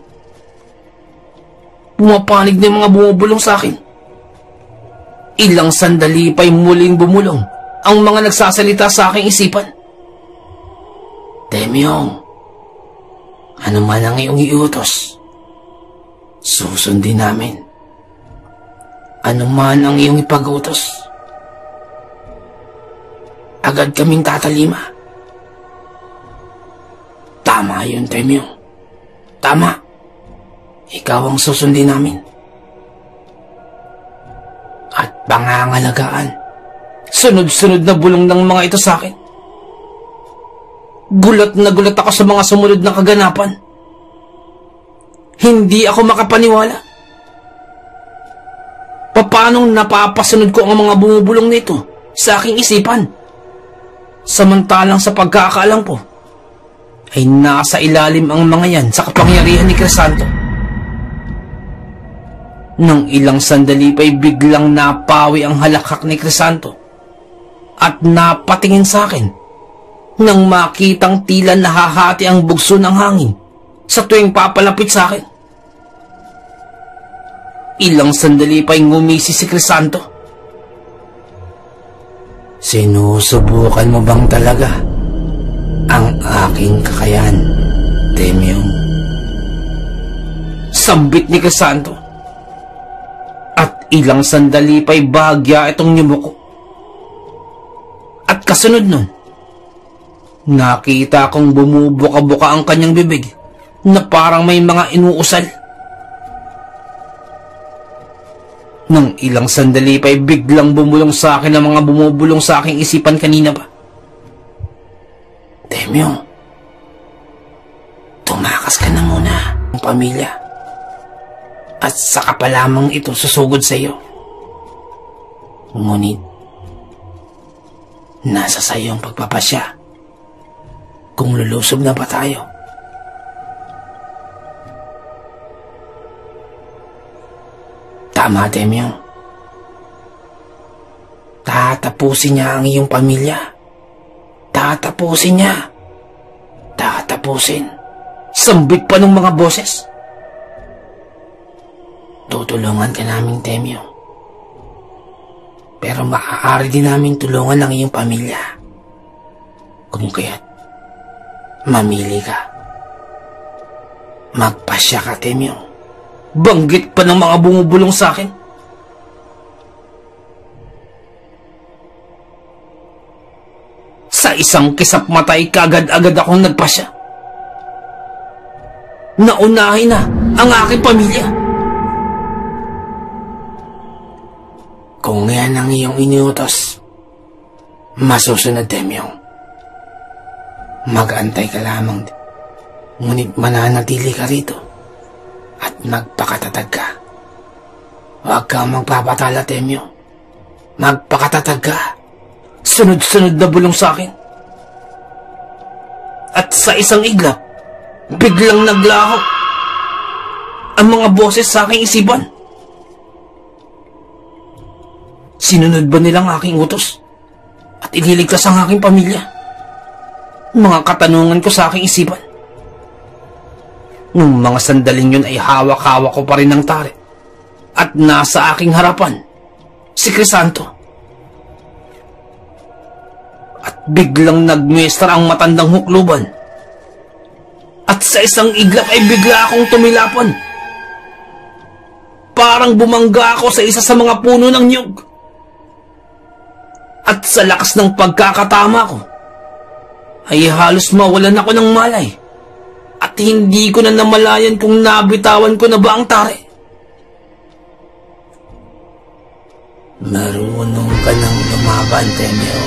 Pumapanig na yung mga bumubulong sa akin. Ilang sandali pa'y muling bumulong ang mga nagsasalita sa aking isipan. Temyong, ano man ang iyong iutos, susundin namin. Ano man ang iyong ipag-utos, agad kaming tatalima. Tama yun, Temyong. Tama. Ikaw ang susundin namin. At pangangalagaan. Sunod-sunod na bulong ng mga ito sa akin. Gulat na gulat ako sa mga sumunod na kaganapan. Hindi ako makapaniwala. Paanong napapasunod ko ang mga bumubulong nito sa aking isipan? Samantalang sa pagkakaalam ko, ay nasa ilalim ang mga yan sa kapangyarihan ni Crisanto. Nang ilang sandali pa'y biglang napawi ang halakhak ni Crisanto at napatingin sa akin nang makitang tila nahahati ang bugso ng hangin sa tuwing papalapit sa akin. Ilang sandali pa'y ngumisi si Crisanto. Sinusubukan mo bang talaga ang aking kakayahan, Temyong? Sambit ni Crisanto. At ilang sandali pa'y bahagya itong yumuko. At kasunod nun, nakita kong bumubuka-buka ang kanyang bibig na parang may mga inuusal. Nang ilang sandali pa'y biglang bumulong sa akin ang mga bumubulong sa aking isipan kanina pa. Temyong, tumakas ka na muna, pamilya. At saka pa lamang ito susugod sa iyo. Ngunit, nasa sa iyo ang pagpapasya kung lulusob na ba tayo. Tama, Temyong. Tatapusin niya ang iyong pamilya. Tatapusin niya. Tatapusin. Sambit pa ng mga boses. Tutulungan ka namin, Temyong. Pero maaari din namin tulungan ang iyong pamilya. Kung kaya't mamili ka. Magpasya ka, Temyong. Banggit pa ng mga bumubulong sa akin. Sa isang kisap matay kagad-agad akong nagpasya. Naunahin na ang aking pamilya. Kung yan ang iyong iniutos, masusunod, Temyong. Mag-antay ka lamang. Ngunit mananatili ka rito. At magpakatatag ka. Huwag kang magpapatala, Temyong. Magpakatatag ka. Sunod-sunod na bulong sa akin. At sa isang iglap, biglang naglaho ang mga boses sa aking isipan. Sinunod ba nilang aking utos? At ililigtas ang aking pamilya? Mga katanungan ko sa aking isipan. Nung mga sandaling yun ay hawak-hawak ko pa rin ng tari. At nasa aking harapan, si Crisanto. At biglang nagmuestra ang matandang hukluban. At sa isang iglap ay bigla akong tumilapan. parang bumangga ako sa isa sa mga puno ng niyog. At sa lakas ng pagkakatama ko, ay halos mawalan ako ng malay. At hindi ko na namalayan kung nabitawan ko na ba ang tari. Marunong ka nang lumaban, Temyo.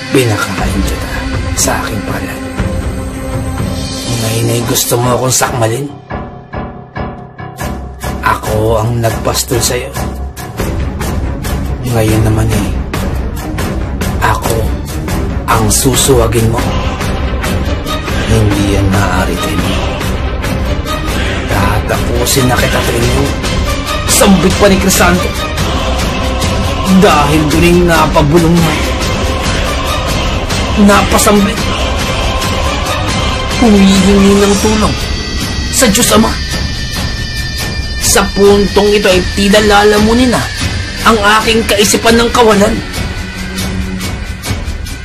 Pinakain kita sa aking palad. Ngayon ay gusto mo akong sakmalin? Ako ang nagpastol sa'yo. Ngayon naman ako ang susuwagin mo. Hindi yan maaari, Temyo. Tatapusin na kita, Temyo. Sambit pa ni Crisanto. Dahil duling napabulong na. Napasambit. Humihingi ng tulong sa Diyos Ama. Sa puntong ito ay tila lalamunin na ang aking kaisipan ng kawalan.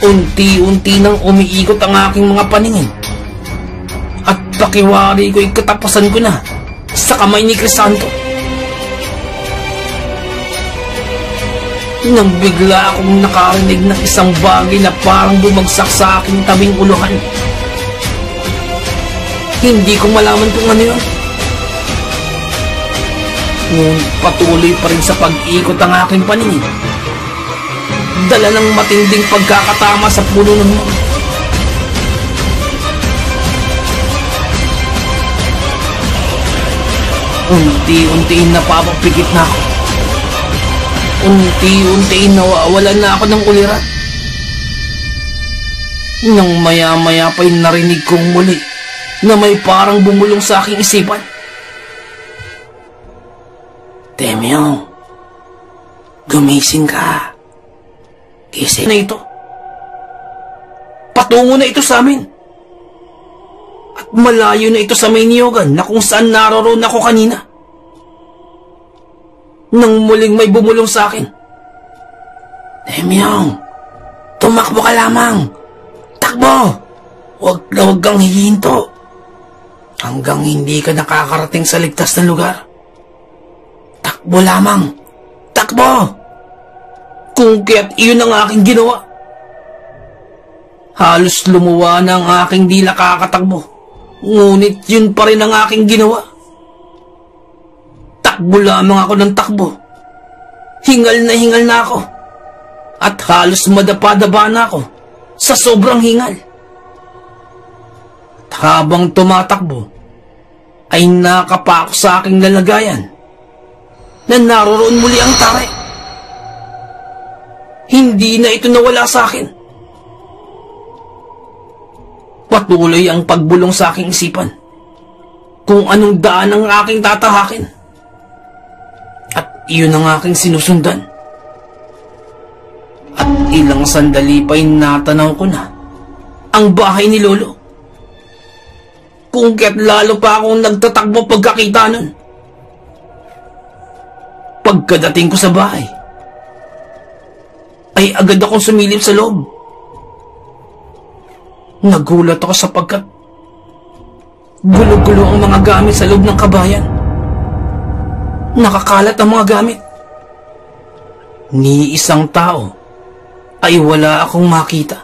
Unti-unti nang umiikot ang aking mga paningin. At pakiwari ko'y katapusan ko na sa kamay ni Crisanto. Nang bigla akong nakarinig ng isang bagay na parang bumagsak sa aking tabing uluhan. Hindi ko malaman kung ano yun. Ngunit patuloy pa rin sa pag-ikot ang aking paningin. Dala ng matinding pagkakatama sa puno ng niyog. Unti-untiin napapapikit na ako. Unti-untiin nawawalan na ako ng ulirat. Nang maya-maya pa'y narinig kong muli na may parang bumulong sa aking isipan. Temyo, gumising ka. Gising na ito. Patungo na ito sa amin. At malayo na ito sa may niyogan na kung saan naroon ako kanina. Nang muling may bumulong sa akin. Temyo, tumakbo ka lamang. Takbo! Huwag kang hihinto. Hanggang hindi ka nakakarating sa ligtas na lugar. Takbo lamang. Takbo! Kung kaya't iyon ang aking ginawa. Halos lumuwa na ang aking di nakakatakbo. Ngunit yun pa rin ang aking ginawa. Takbo lamang ako ng takbo. Hingal na ako. At halos madapa-daba na ako sa sobrang hingal. At habang tumatakbo, ay nakapa ako sa aking lalagayan na naroon muli ang tari. Hindi na ito nawala sa akin. Patuloy ang pagbulong sa aking isipan kung anong daan ang aking tatahakin. At iyon ang aking sinusundan. At ilang sandali pa'y natanaw ko na ang bahay ni Lolo. Kung kaya't lalo pa akong nagtatakbo pagkakita nun. Pagkadating ko sa bahay, ay agad akong sumilip sa loob. Nagulat ako sapagkat gulo-gulo ang mga gamit sa loob ng kabayan. Nakakalat ang mga gamit. Ni isang tao ay wala akong makita.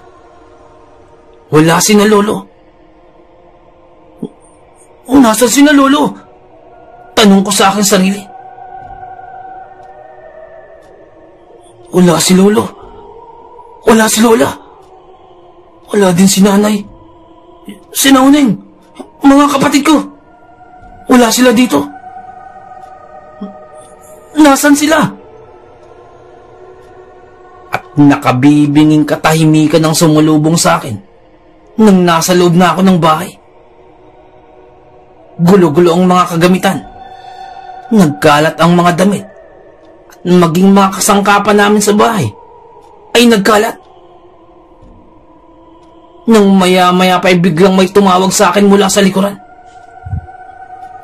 Wala sina Lolo. Nasaan sina Lolo? Tanong ko sa aking sarili. Wala si Lolo. Wala si Lola. Wala din si Nanay. Si Nauneng. Mga kapatid ko. Wala sila dito. Nasaan sila? At nakabibinging katahimikan ang sumulubong sa akin nang nasa loob na ako ng bahay. Gulo-gulo ang mga kagamitan. Nagkalat ang mga damit. At maging mga kasangkapan namin sa bahay ay nagkalat. Nang maya-maya pa ay biglang may tumawag sa akin mula sa likuran.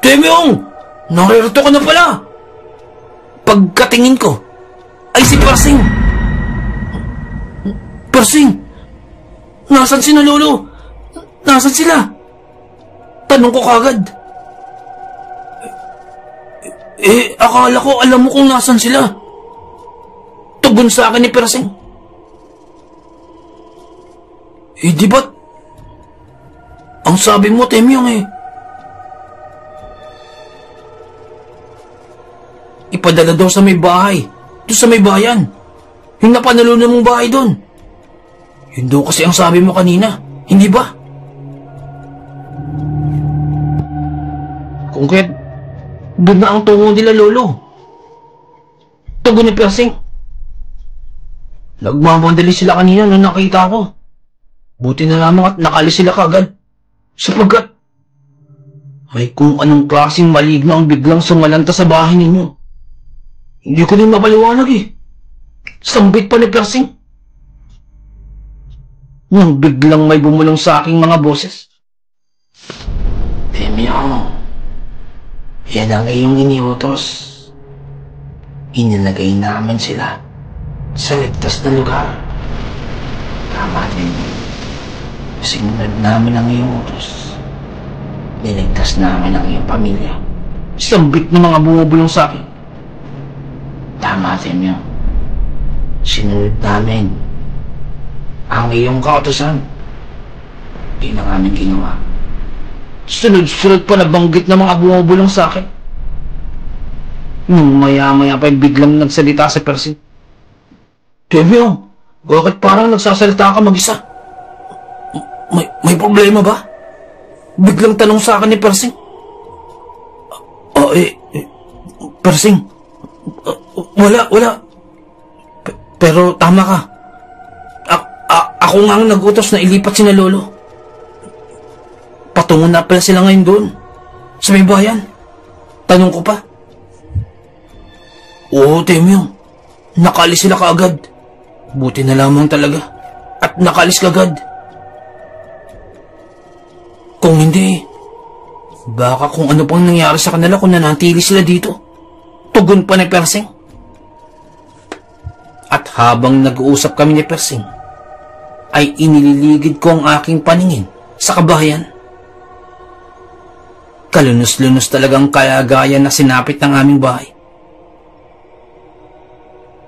Temyong! Naririto ko na pala! Pagkatingin ko ay si Persing. Persing! Nasaan sina Lolo? Nasaan sila? Tanong ko kagad. Akala ko alam mo kung nasan sila. Tugon sa akin ni Persing. Di ba't? Ang sabi mo, Temyong ipadala daw sa may bahay. Doon sa may bayan. Yung napanalunan mong bahay doon. Yun daw kasi ang sabi mo kanina. Hindi ba? Kung kaya't doon na ang tungo nila, Lolo. Tugon ni Persing. Nagmamadali sila kanina nung nakita ko. Buti na lamang at nakalis sila kagad. Sapagkat may kung anong klaseng maligno ang biglang sumalanta sa bahay ninyo. Hindi ko din mapaliwanag Sambit pa ni Persing. Nang biglang may bumulong sa aking mga boses. Temyong, yan ang iyong iniutos. Inilagay namin sila sa ligtas na lugar. Tama din. Sinunod namin ang iyong utos. Niligtas namin ang iyong pamilya. Sambit ng mga bumubulong sa akin. Tama, Temyong. Sinunod namin ang iyong kautosan. Di na namin ginawa. Sunod-sunod pa nabanggit ng mga bumubulong sa akin. Nung maya-maya pa biglang nagsalita si Persing. Temyong, bakit parang nagsasalita ka mag-isa? May problema ba? Biglang tanong sa akin ni Persing. Persing, wala. Pero tama ka. Ako nga ang nagutos na ilipat sina Lolo. Patungo na pala sila ngayon doon. Sa may bayan. Tanong ko pa. Oo, Temyong. Nakalis sila kaagad. Buti na lamang talaga. At nakalis kaagad. Kung hindi, baka kung ano pang nangyari sa kanila kung nanatili sila dito. Tugon pa ni Persing. At habang nag-uusap kami ni Persing, ay inililigid ko ang aking paningin sa kabahayan. Kalunos-lunos talagang kalagayan na sinapit ng aming bahay.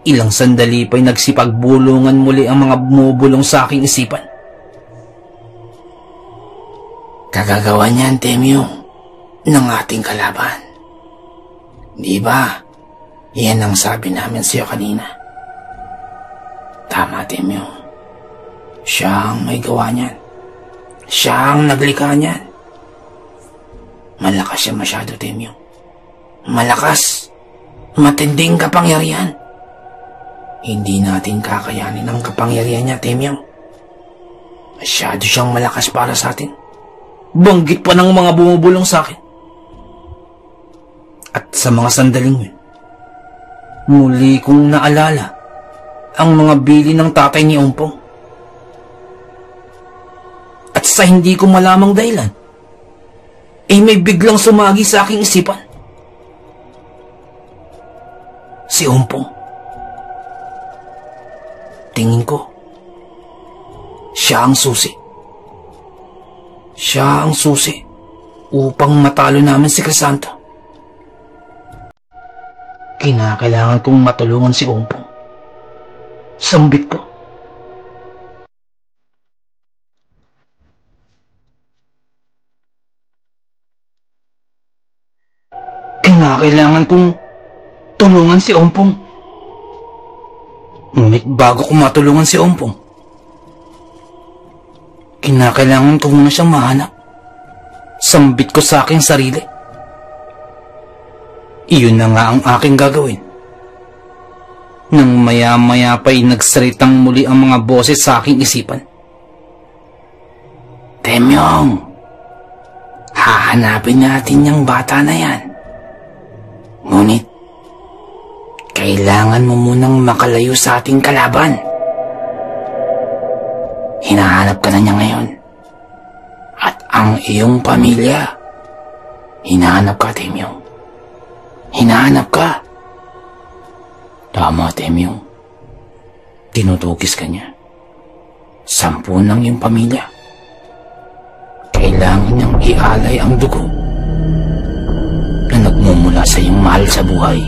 Ilang sandali pa'y nagsipagbulungan muli ang mga bumubulong sa aking isipan. Kagagawa niyan, Temyong, ng ating kalaban. Di ba? Yan ang sabi namin sa'yo kanina. Tama, Temyong. Siya ang may gawa niyan. Siya ang naglikha niyan. Malakas siya masyado, Temyong. Malakas. Matinding kapangyarihan. Hindi natin kakayanin ang kapangyarihan niya, Temyong. Masyado siyang malakas para sa atin. Banggit pa ng mga bumubulong sa akin. At sa mga sandaling yun, muli kong naalala ang mga bili ng tatay ni Ompong. At sa hindi ko malamang dahilan, may biglang sumagi sa aking isipan. Si Ompong. Tingin ko, siya ang susi. Siya ang susi upang matalo namin si Crisanto. Kinakailangan kong matulungan si Ompong. Sambit ko. Kinakailangan kong tulungan si Ompong. Ngunit bago ko matulungan si Ompong, kinakailangan ko muna siyang mahanap. Sambit ko sa aking sarili. Iyon na nga ang aking gagawin. Nang maya-maya pa'y nagsalitang muli ang mga boses sa aking isipan. Temyong, hahanapin natin yung bata na yan. Ngunit, kailangan mo munang makalayo sa ating kalaban. Hinahanap ka na niya ngayon. At ang iyong pamilya, hinahanap ka, Temyong. Hinahanap ka. Tama, Temyong. Tinutugis ka niya. 10 ng iyong pamilya. Kailangan kailangan niyang ialay ang dugo na nagmumula sa iyong mahal sa buhay.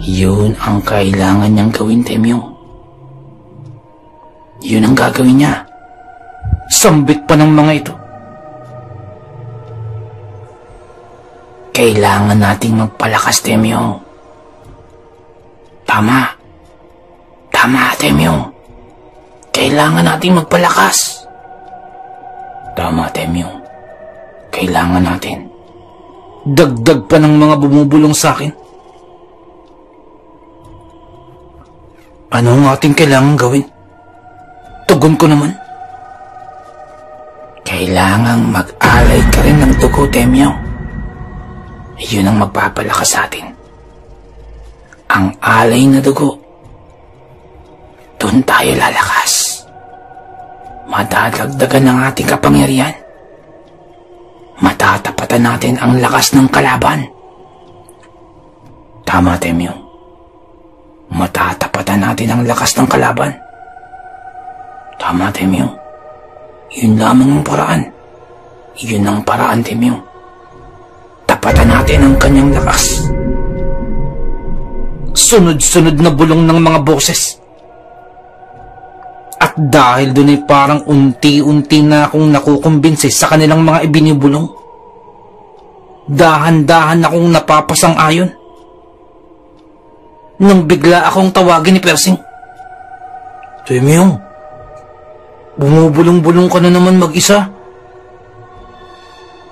Yun ang kailangan niyang gawin, Temyong. Yun ang gagawin niya. Sambit pa ng mga ito. Kailangan nating magpalakas, Temyong. Tama. Tama, Temyong. Kailangan nating magpalakas. Tama, Temyong. Kailangan natin. Dagdag pa ng mga bumubulong sa akin. Ano ang ating kailangan gawin? Tugon ko naman. Kailangang mag-alay ka rin ng dugo, Temyong. Yun ang magpapalakas sa atin. Ang alay na dugo. Doon tayo lalakas. Madadagdagan ng ating kapangyarihan. Matatapatan natin ang lakas ng kalaban. Tama, Temyong. Matatapatan natin ang lakas ng kalaban. Tama, Temyong. Yun lamang ang paraan. Yun ang paraan, Temyong. Tapatan natin ang kanyang lakas. Sunod-sunod na bulong ng mga boses. At dahil doon ay parang unti-unti na akong nakukumbinsi sa kanilang mga ibinibulong. Dahan-dahan akong napapasang-ayon. Nang bigla akong tawagin ni Persing. Temyong, bumubulong-bulong ka na naman mag-isa.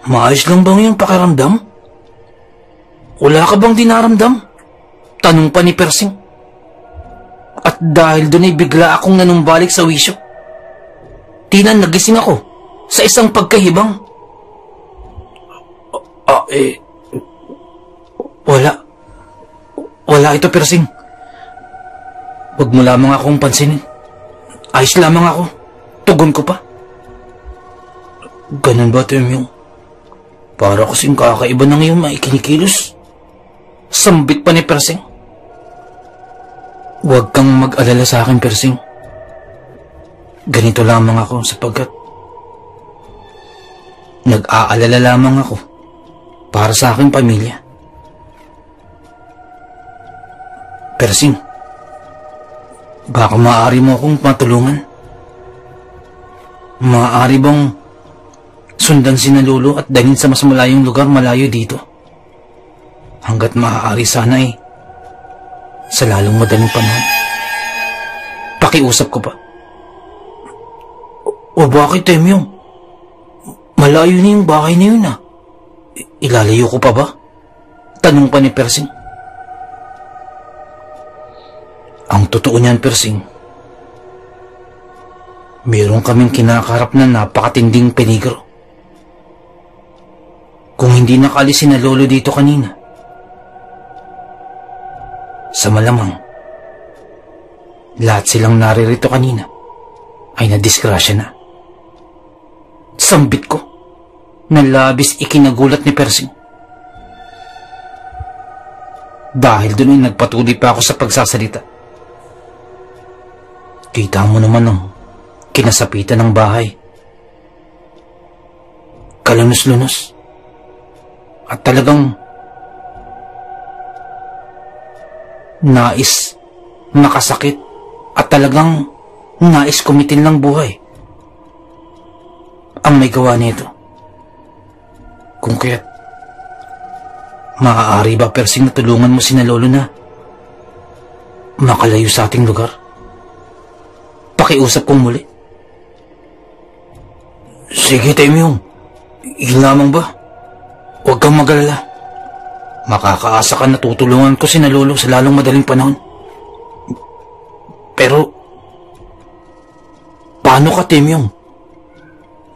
Maayos lang bang yung pakiramdam? Wala ka bang dinaramdam? Tanong pa ni Persing. At dahil doon ay bigla akong nanumbalik sa wisyo. Tila nagising ako sa isang pagkahibang. Wala ito, Persing. Huwag mo lamang akong pansinin. Ayos lamang ako. Tugon ko pa. Ganun ba, Temyong? Para kasing kakaiba ng iyong maikinikilos. Sambit pa ni Persing. Huwag kang mag-alala sa akin, Persing. Ganito lamang ako sapagkat nag-aalala lamang ako para sa aking pamilya. Persing, baka maaari mo akong matulungan? Maaari bang sundan si na Lolo at dalhin sa mas malayong lugar malayo dito? Hanggat maaari sana sa lalong madaling panahon. Pakiusap ko pa. O bakit, Temyong? Malayo na yung bahay na yun Ilalayo ko pa ba? Tanong pa ni Persing. Ang totoo niyan, Persing, meron kaming kinakarap na napakatinding peligro. Kung hindi nakaalis si na Lolo dito kanina, sa malamang, lahat silang naririto kanina ay nadisgrasya na. Sambit ko na labis ikinagulat ni Persing. Dahil doon ay nagpatuloy pa ako sa pagsasalita. Kita mo naman ang kinasapitan ng bahay. Kalunos-lunos. At talagang nais makasakit at talagang nais kumitil ng buhay ang may gawa nito. Kung kaya't maaari ba, Persing, na tulungan mo si na Lolo na makalayo sa ating lugar? Pakiusap kong muli. Sige, Temyong. Yun lamang ba? Huwag kang mag-alala. Makakaasa ka na tutulungan ko si na Lolo sa lalong madaling panahon. Pero, paano ka, Temyong?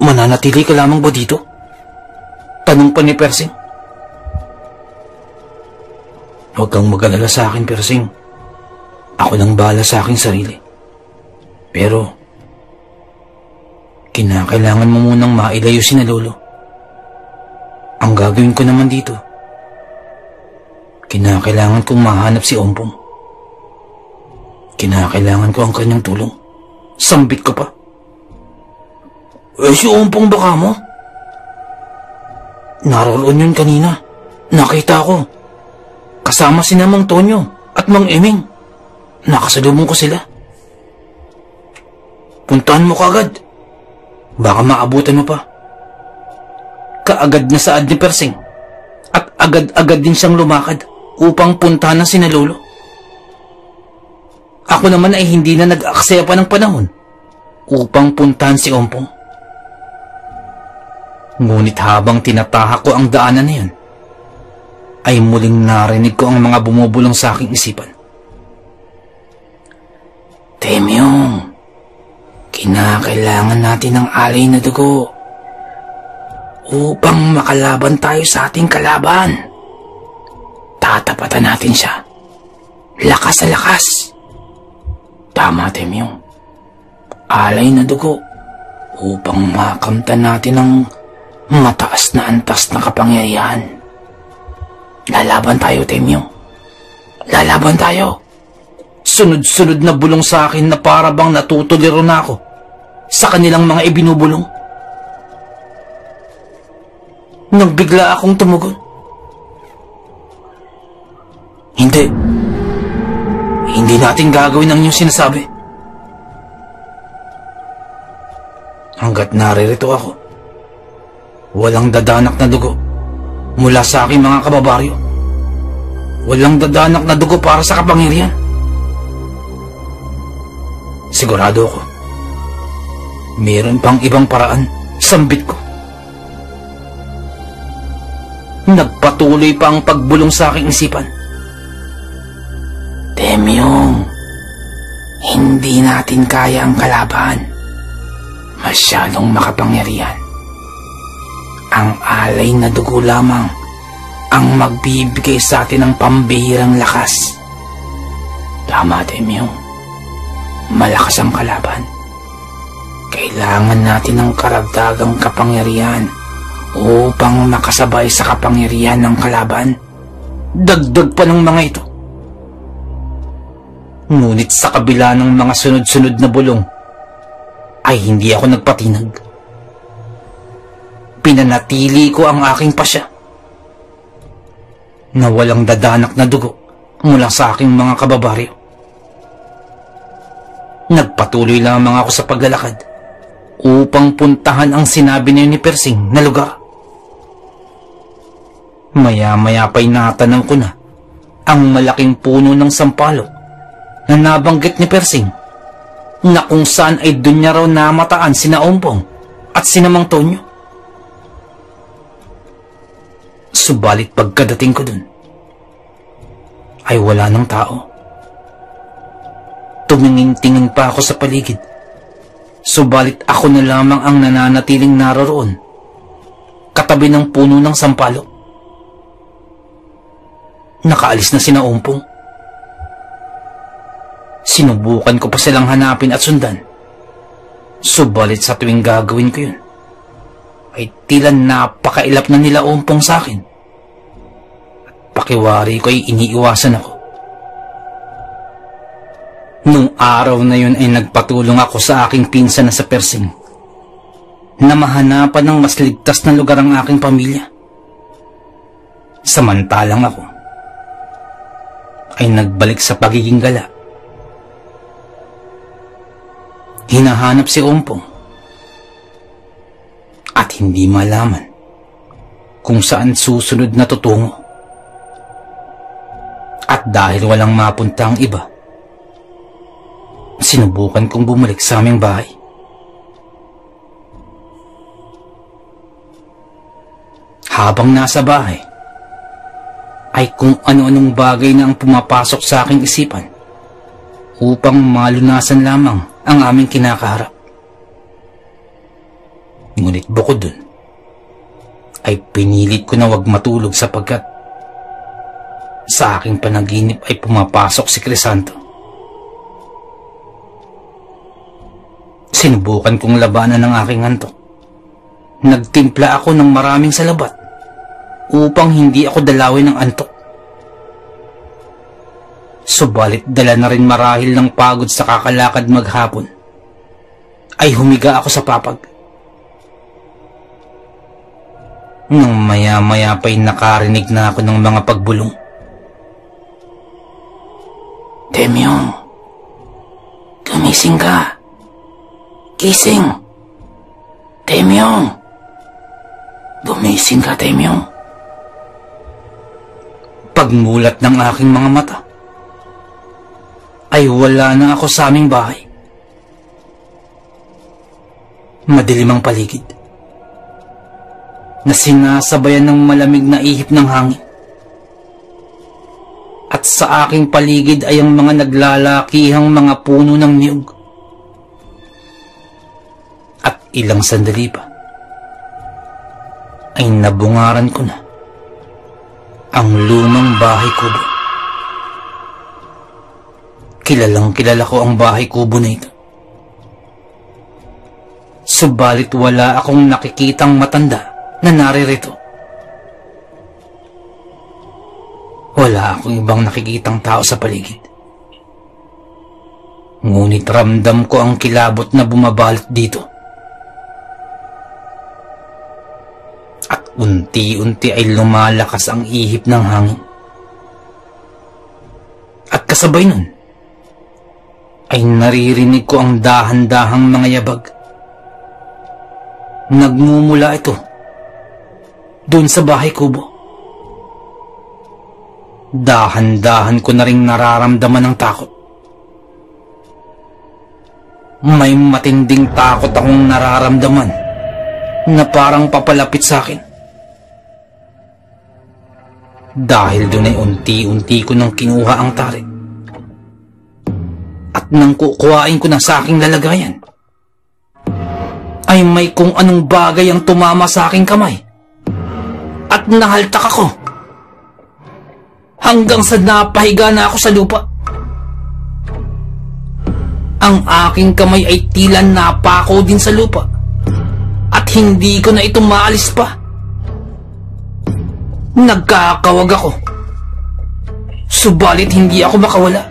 Mananatili ka lamang ba dito? Tanong pa ni Persing. Huwag kang mag-alala sa akin, Persing. Ako nang bahala sa aking sarili. Pero, kinakailangan mo munang mailayo si na Lolo. Ang gagawin ko naman dito, kinakailangan kong mahanap si Ompong. Kinakailangan ko ang kanyang tulong. Sambit ko pa. Si Ompong baka mo? Naroon yun kanina. Nakita ko. Kasama si Mang Tonyo at Mang Eming. Nakasalubong ko sila. Puntahan mo kaagad. Baka maabutan mo pa. Kaagad na saad ni Persing at agad-agad din siyang lumakad upang puntahan ng sina Lolo. Ako naman ay hindi na nag-aksaya pa ng panahon upang puntahan si Ompong. Ngunit habang tinatahak ko ang daanan na yun, ay muling narinig ko ang mga bumubulong sa aking isipan. Temyong, kinakailangan natin ng alay na dugo upang makalaban tayo sa ating kalaban. Tatapatan natin siya. Lakas sa lakas. Tama, Temyong. Alay na dugo upang makamtan natin ang mataas na antas na kapangyarihan. Lalaban tayo, Temyong. Lalaban tayo. Sunod-sunod na bulong sa akin na para bang natutuliro na ako sa kanilang mga ibinubulong. Nang bigla akong tumugon. Hindi. Hindi natin gagawin ang iyong sinasabi. Hanggat naririto ako, walang dadanak na dugo mula sa aking mga kababaryo. Walang dadanak na dugo para sa kapangyarihan. Sigurado ako, mayroon pang ibang paraan, sambit ko. Nagpatuloy pa ang pagbulong sa aking isipan. Temyong, hindi natin kaya ang kalaban. Masyadong makapangyarihan. Ang alay na dugo lamang ang magbibigay sa atin ng pambihirang lakas. Tama, Temyong. Malakas ang kalaban. Kailangan natin ng karagdagang kapangyarihan upang makasabay sa kapangyarihan ng kalaban. Dagdag pa ng mga ito. Ngunit sa kabila ng mga sunod-sunod na bulong, ay hindi ako nagpatinag. Pinanatili ko ang aking pasya na walang dadanak na dugo mula sa aking mga kababaryo. Nagpatuloy lamang ako sa paglalakad upang puntahan ang sinabi niya ni Persing na lugar. Maya-maya pa'y natanaw ko na ang malaking puno ng sampalok na nabanggit ni Persing, na kung saan ay dun niya raw namataan sina Ompong at sina Mang Tonyo. Subalit pagkadating ko dun, ay wala ng tao. Tumingin-tingin pa ako sa paligid, subalit ako na lamang ang nananatiling naroroon, katabi ng puno ng sampalok. Nakaalis na sina Ompong. Sinubukan ko pa silang hanapin at sundan, subalit sa tuwing gagawin ko yun, ay tila napakailap na nila Ompong sa akin. At pakiwari ko ay iniiwasan ako. Nung araw na yun ay nagpatulong ako sa aking pinsan na sa Persing na mahanapan ng mas ligtas na lugar ang aking pamilya. Samantalang ako ay nagbalik sa pagiging gala. Hinahanap si Ompong at hindi malaman kung saan susunod na tutungo. At dahil walang mapunta ang iba, sinubukan kong bumalik sa aming bahay. Habang nasa bahay, ay kung ano-anong bagay na ang pumapasok sa aking isipan upang malunasan lamang ang aming kinakaharap. Ngunit bukod dun, ay pinilit ko na wag matulog sapagkat sa aking panaginip ay pumapasok si Crisanto. Sinubukan kong labanan ang aking antok. Nagtimpla ako ng maraming salabat upang hindi ako dalawin ng antok. Subalit dala na rin marahil ng pagod sa kakalakad maghapon, ay humiga ako sa papag Nang maya-maya pa'y nakarinig na ako ng mga pagbulong. Temyong, gumising ka. Gising. Temyong, gumising ka, Temyong. Pagmulat ng aking mga mata, ay wala na ako sa aming bahay. Madilim ang paligid, na sinasabayan ng malamig na ihip ng hangin. At sa aking paligid ay ang mga naglalakihang mga puno ng niyog. At ilang sandali pa, ay nabungaran ko na ang lumang bahay kubo. Kilalang kilala ko ang bahay kubo na ito. Subalit wala akong nakikitang matanda na naririto. Wala akong ibang nakikitang tao sa paligid. Ngunit ramdam ko ang kilabot na bumabalot dito. At unti-unti ay lumalakas ang ihip ng hangin. At kasabay nun, ay naririnig ko ang dahan-dahang mga yabag. Nagmumula ito doon sa bahay kubo. Dahan-dahan ko na ring nararamdaman ang takot. May matinding takot akong nararamdaman na parang papalapit sa akin. Dahil doon ay unti-unti ko nang kinuha ang tarik. At nang kukuhain ko na sa aking lalagayan, ay may kung anong bagay ang tumama sa aking kamay. At nahaltak ako. Hanggang sa napahiga na ako sa lupa. Ang aking kamay ay tila napako din sa lupa. At hindi ko na ito maalis pa. Nagkakawag ako. Subalit hindi ako makawala.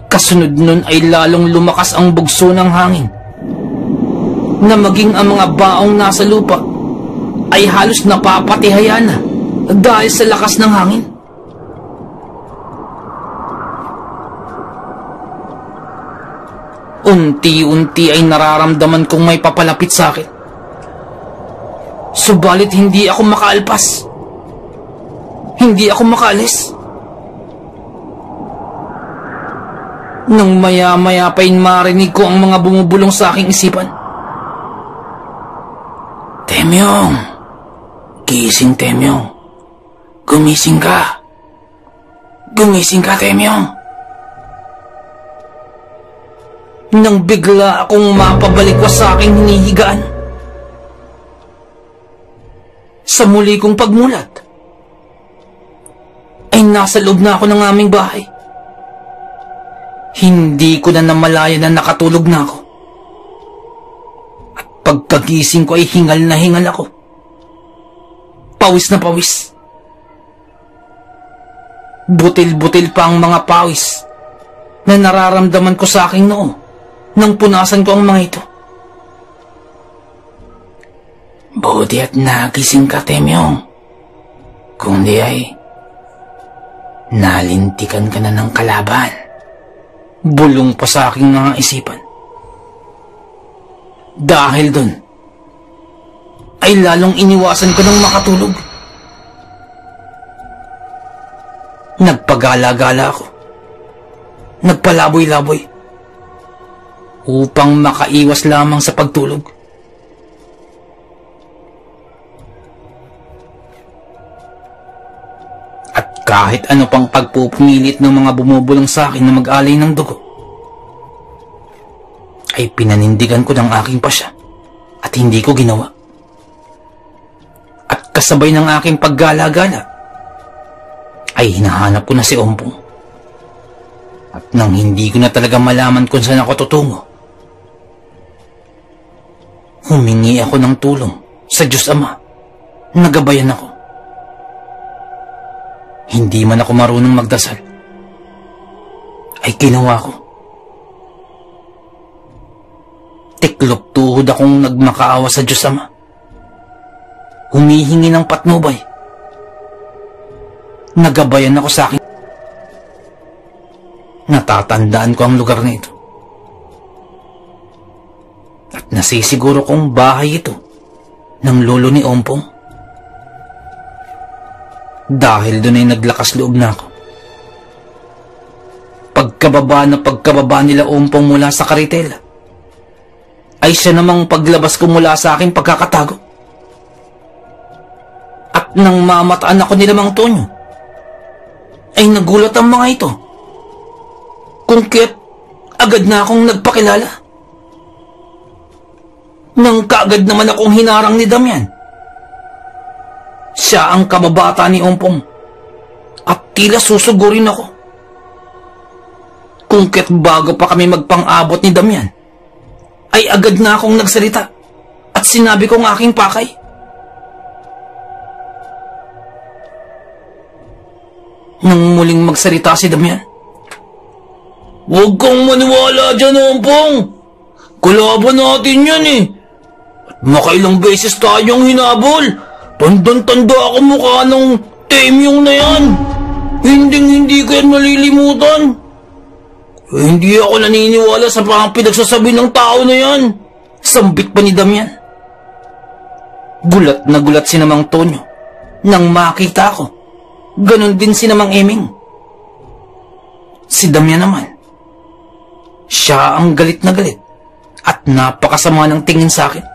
Kasunod nun ay lalong lumakas ang bugso ng hangin, na maging ang mga baong nasa lupa ay halos napapatihaya na dahil sa lakas ng hangin. Unti-unti ay nararamdaman kong may papalapit sa akin. Subalit hindi ako makaalpas. Hindi ako makaalis. Nang maya-maya pa'y marinig ko ang mga bumubulong sa aking isipan. Temyong! Gising, Temyong! Gumising ka! Gumising ka, Temyong! Nang bigla akong mapabalikwas sa aking hinihigaan. Sa muli kong pagmulat, ay nasa loob na ako ng aming bahay. Hindi ko na namalayan na nakatulog na ako. At pagkagising ko ay hingal na hingal ako. Pawis na pawis. Butil-butil pa ang mga pawis na nararamdaman ko sa aking noo nang punasan ko ang mga ito. Buti at nagising ka, Temyong. Kung di ay nalintikan ka na ng kalaban. Bulong pa sa aking mga isipan. Dahil dun, ay lalong iniwasan ko ng makatulog. Nagpagala-gala ako. Nagpalaboy-laboy. Upang makaiwas lamang sa pagtulog. Kahit ano pang pagpupumilit ng mga bumubulong sa akin na mag-alay ng dugo, ay pinanindigan ko ng aking pasya at hindi ko ginawa. At kasabay ng aking paggala-gala, ay hinahanap ko na si Ompong. At nang hindi ko na talaga malaman kung saan ako tutungo, humingi ako ng tulong sa Diyos Ama. Nagabayan ako. Hindi man ako marunong magdasal, ay ginawa ko. Tiklop tuhod akong nagmakaawa sa Diyos Ama humihingi ng patnubay. Nagabayan ako sa akin. Natatandaan ko ang lugar na ito. At nasisiguro kong bahay ito ng lolo ni Ompong. Dahil doon ay naglakas loob na ako. Pagkababa nila Ompong mula sa karitela, ay siya namang paglabas ko mula sa aking pagkakatago. At nang mamataan ako nila Mang Tonyo, ay nagulat ang mga ito. Kung kaya't agad na akong nagpakilala. Nang kaagad naman akong hinarang ni Damian. Siya ang kababata ni Ompong at tila susugurin ako. Kung kaya't bago pa kami magpang-abot ni Damian, ay agad na akong nagsalita at sinabi kong aking pakay. Nang muling magsalita si Damian, "Huwag kang maniwala dyan, Ompong. Kalaban natin yan eh. At makailang beses tayong hinabol. Tandang-tanda ako mukha ng temyong na yan. Hindi ko yan malilimutan. Hindi ako naniniwala sa mga pinagsasabi ng tao na yan." Sambit pa ni Damian. Gulat na gulat si Mang Tonyo nang makita ko. Ganon din si Mang Eming. Si Damian naman, siya ang galit na galit at napakasama ng tingin sa akin.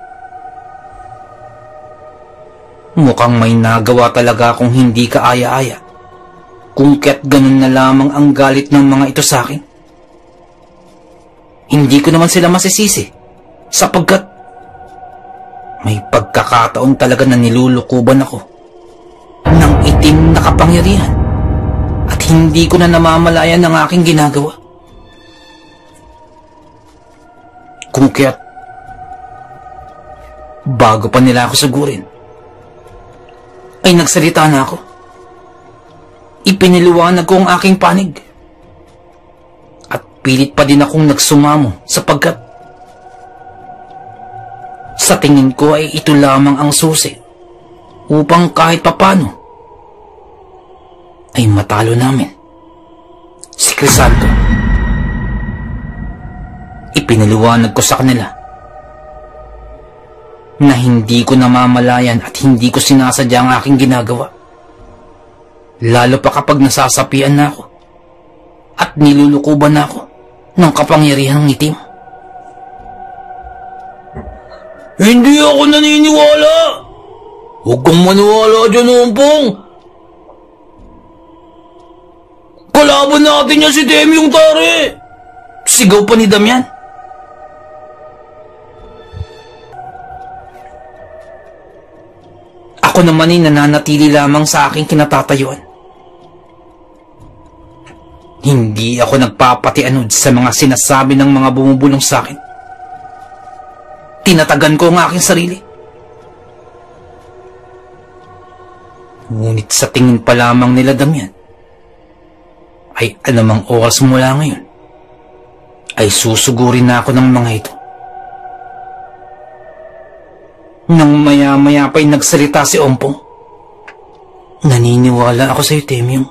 Mukhang may nagawa talaga akong hindi kaaya-aya kung kaya't ganun na lamang ang galit ng mga ito sa akin. Hindi ko naman sila masisisi sapagkat may pagkakataon talaga na nilulukuban ako ng itim na kapangyarihan at hindi ko na namamalayan ang aking ginagawa. Kung kaya't bago pa nila ako sugurin, ay nagsalita na ako. Ipiniliwanag ko ang aking panig. At pilit pa din akong nagsumamo sapagkat sa tingin ko ay ito lamang ang susi upang kahit papano ay matalo namin si Crisanto. Ipinaliwanag ko sa kanila na hindi ko namamalayan at hindi ko sinasadya ang aking ginagawa. Lalo pa kapag nasasapian na ako at nilulukuban na ako ng kapangyarihan ng itim. Hindi ako naniniwala! Huwag kang maniwala dyan, Ompong! Kalaban natin niya si Temyong Tare! Sigaw pa ni Damian. Ako naman ay nananatili lamang sa aking kinatatayuan. Hindi ako nagpapatianod sa mga sinasabi ng mga bumubulong sa akin. Tinatagan ko ang aking sarili. Ngunit sa tingin pa lamang nila Damian, ay anumang oras mula ngayon, ay susugurin na ako ng mga ito. Nang maya-maya pa'y nagsalita si Ompong. Naniniwala ako sa iyo, Temyong.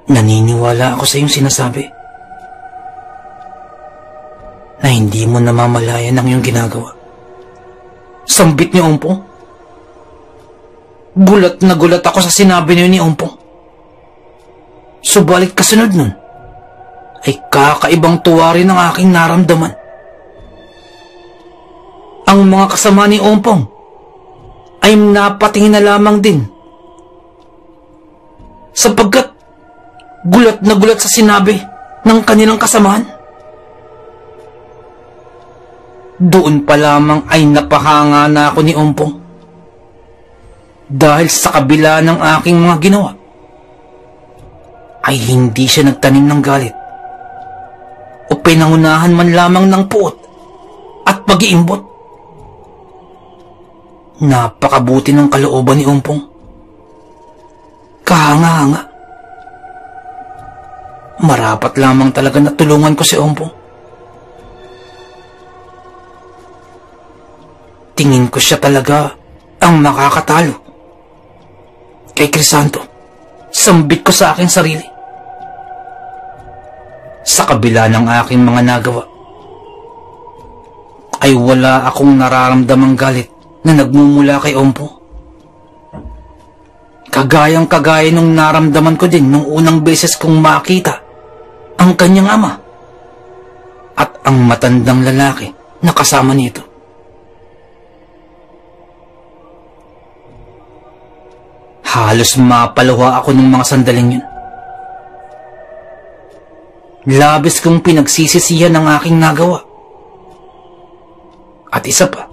Naniniwala ako sa iyong sinasabi na hindi mo namamalayan ang iyong ginagawa. Sambit ni Ompong. Gulat na gulat ako sa sinabi niyo ni Ompong. Subalit kasunod nun, ay kakaibang tuwa rin ang aking naramdaman. Ang mga kasama ni Ompong ay napatingin na lamang din sapagkat gulat na gulat sa sinabi ng kanilang kasamahan. Doon pa lamang ay napahanga na ako ni Ompong dahil sa kabila ng aking mga ginawa ay hindi siya nagtanim ng galit o pinangunahan man lamang ng puot at pag-iimbot. Napakabuti ng kalooban ni Ompong. Kahanga-hanga. Marapat lamang talaga na tulungan ko si Ompong. tingin ko siya talaga ang makakatalo. Kay Crisanto, sambit ko sa aking sarili. Sa kabila ng aking mga nagawa, ay wala akong nararamdamang galit na nagmumula kay Ompong. Kagayang-kagaya nung naramdaman ko din nung unang beses kong makita ang kanyang ama at ang matandang lalaki na kasama nito. Halos mapaluha ako ng mga sandaling yun. Labis kong pinagsisisihan ang aking nagawa. At isa pa,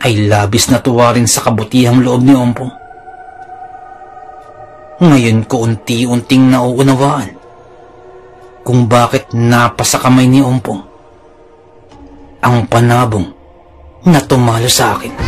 ay labis na tuwa rin sa kabutihang loob ni Ompong. Ngayon ko unti-unting nauunawaan kung bakit napasa kamay ni Ompong ang panabong na tumalo sa akin.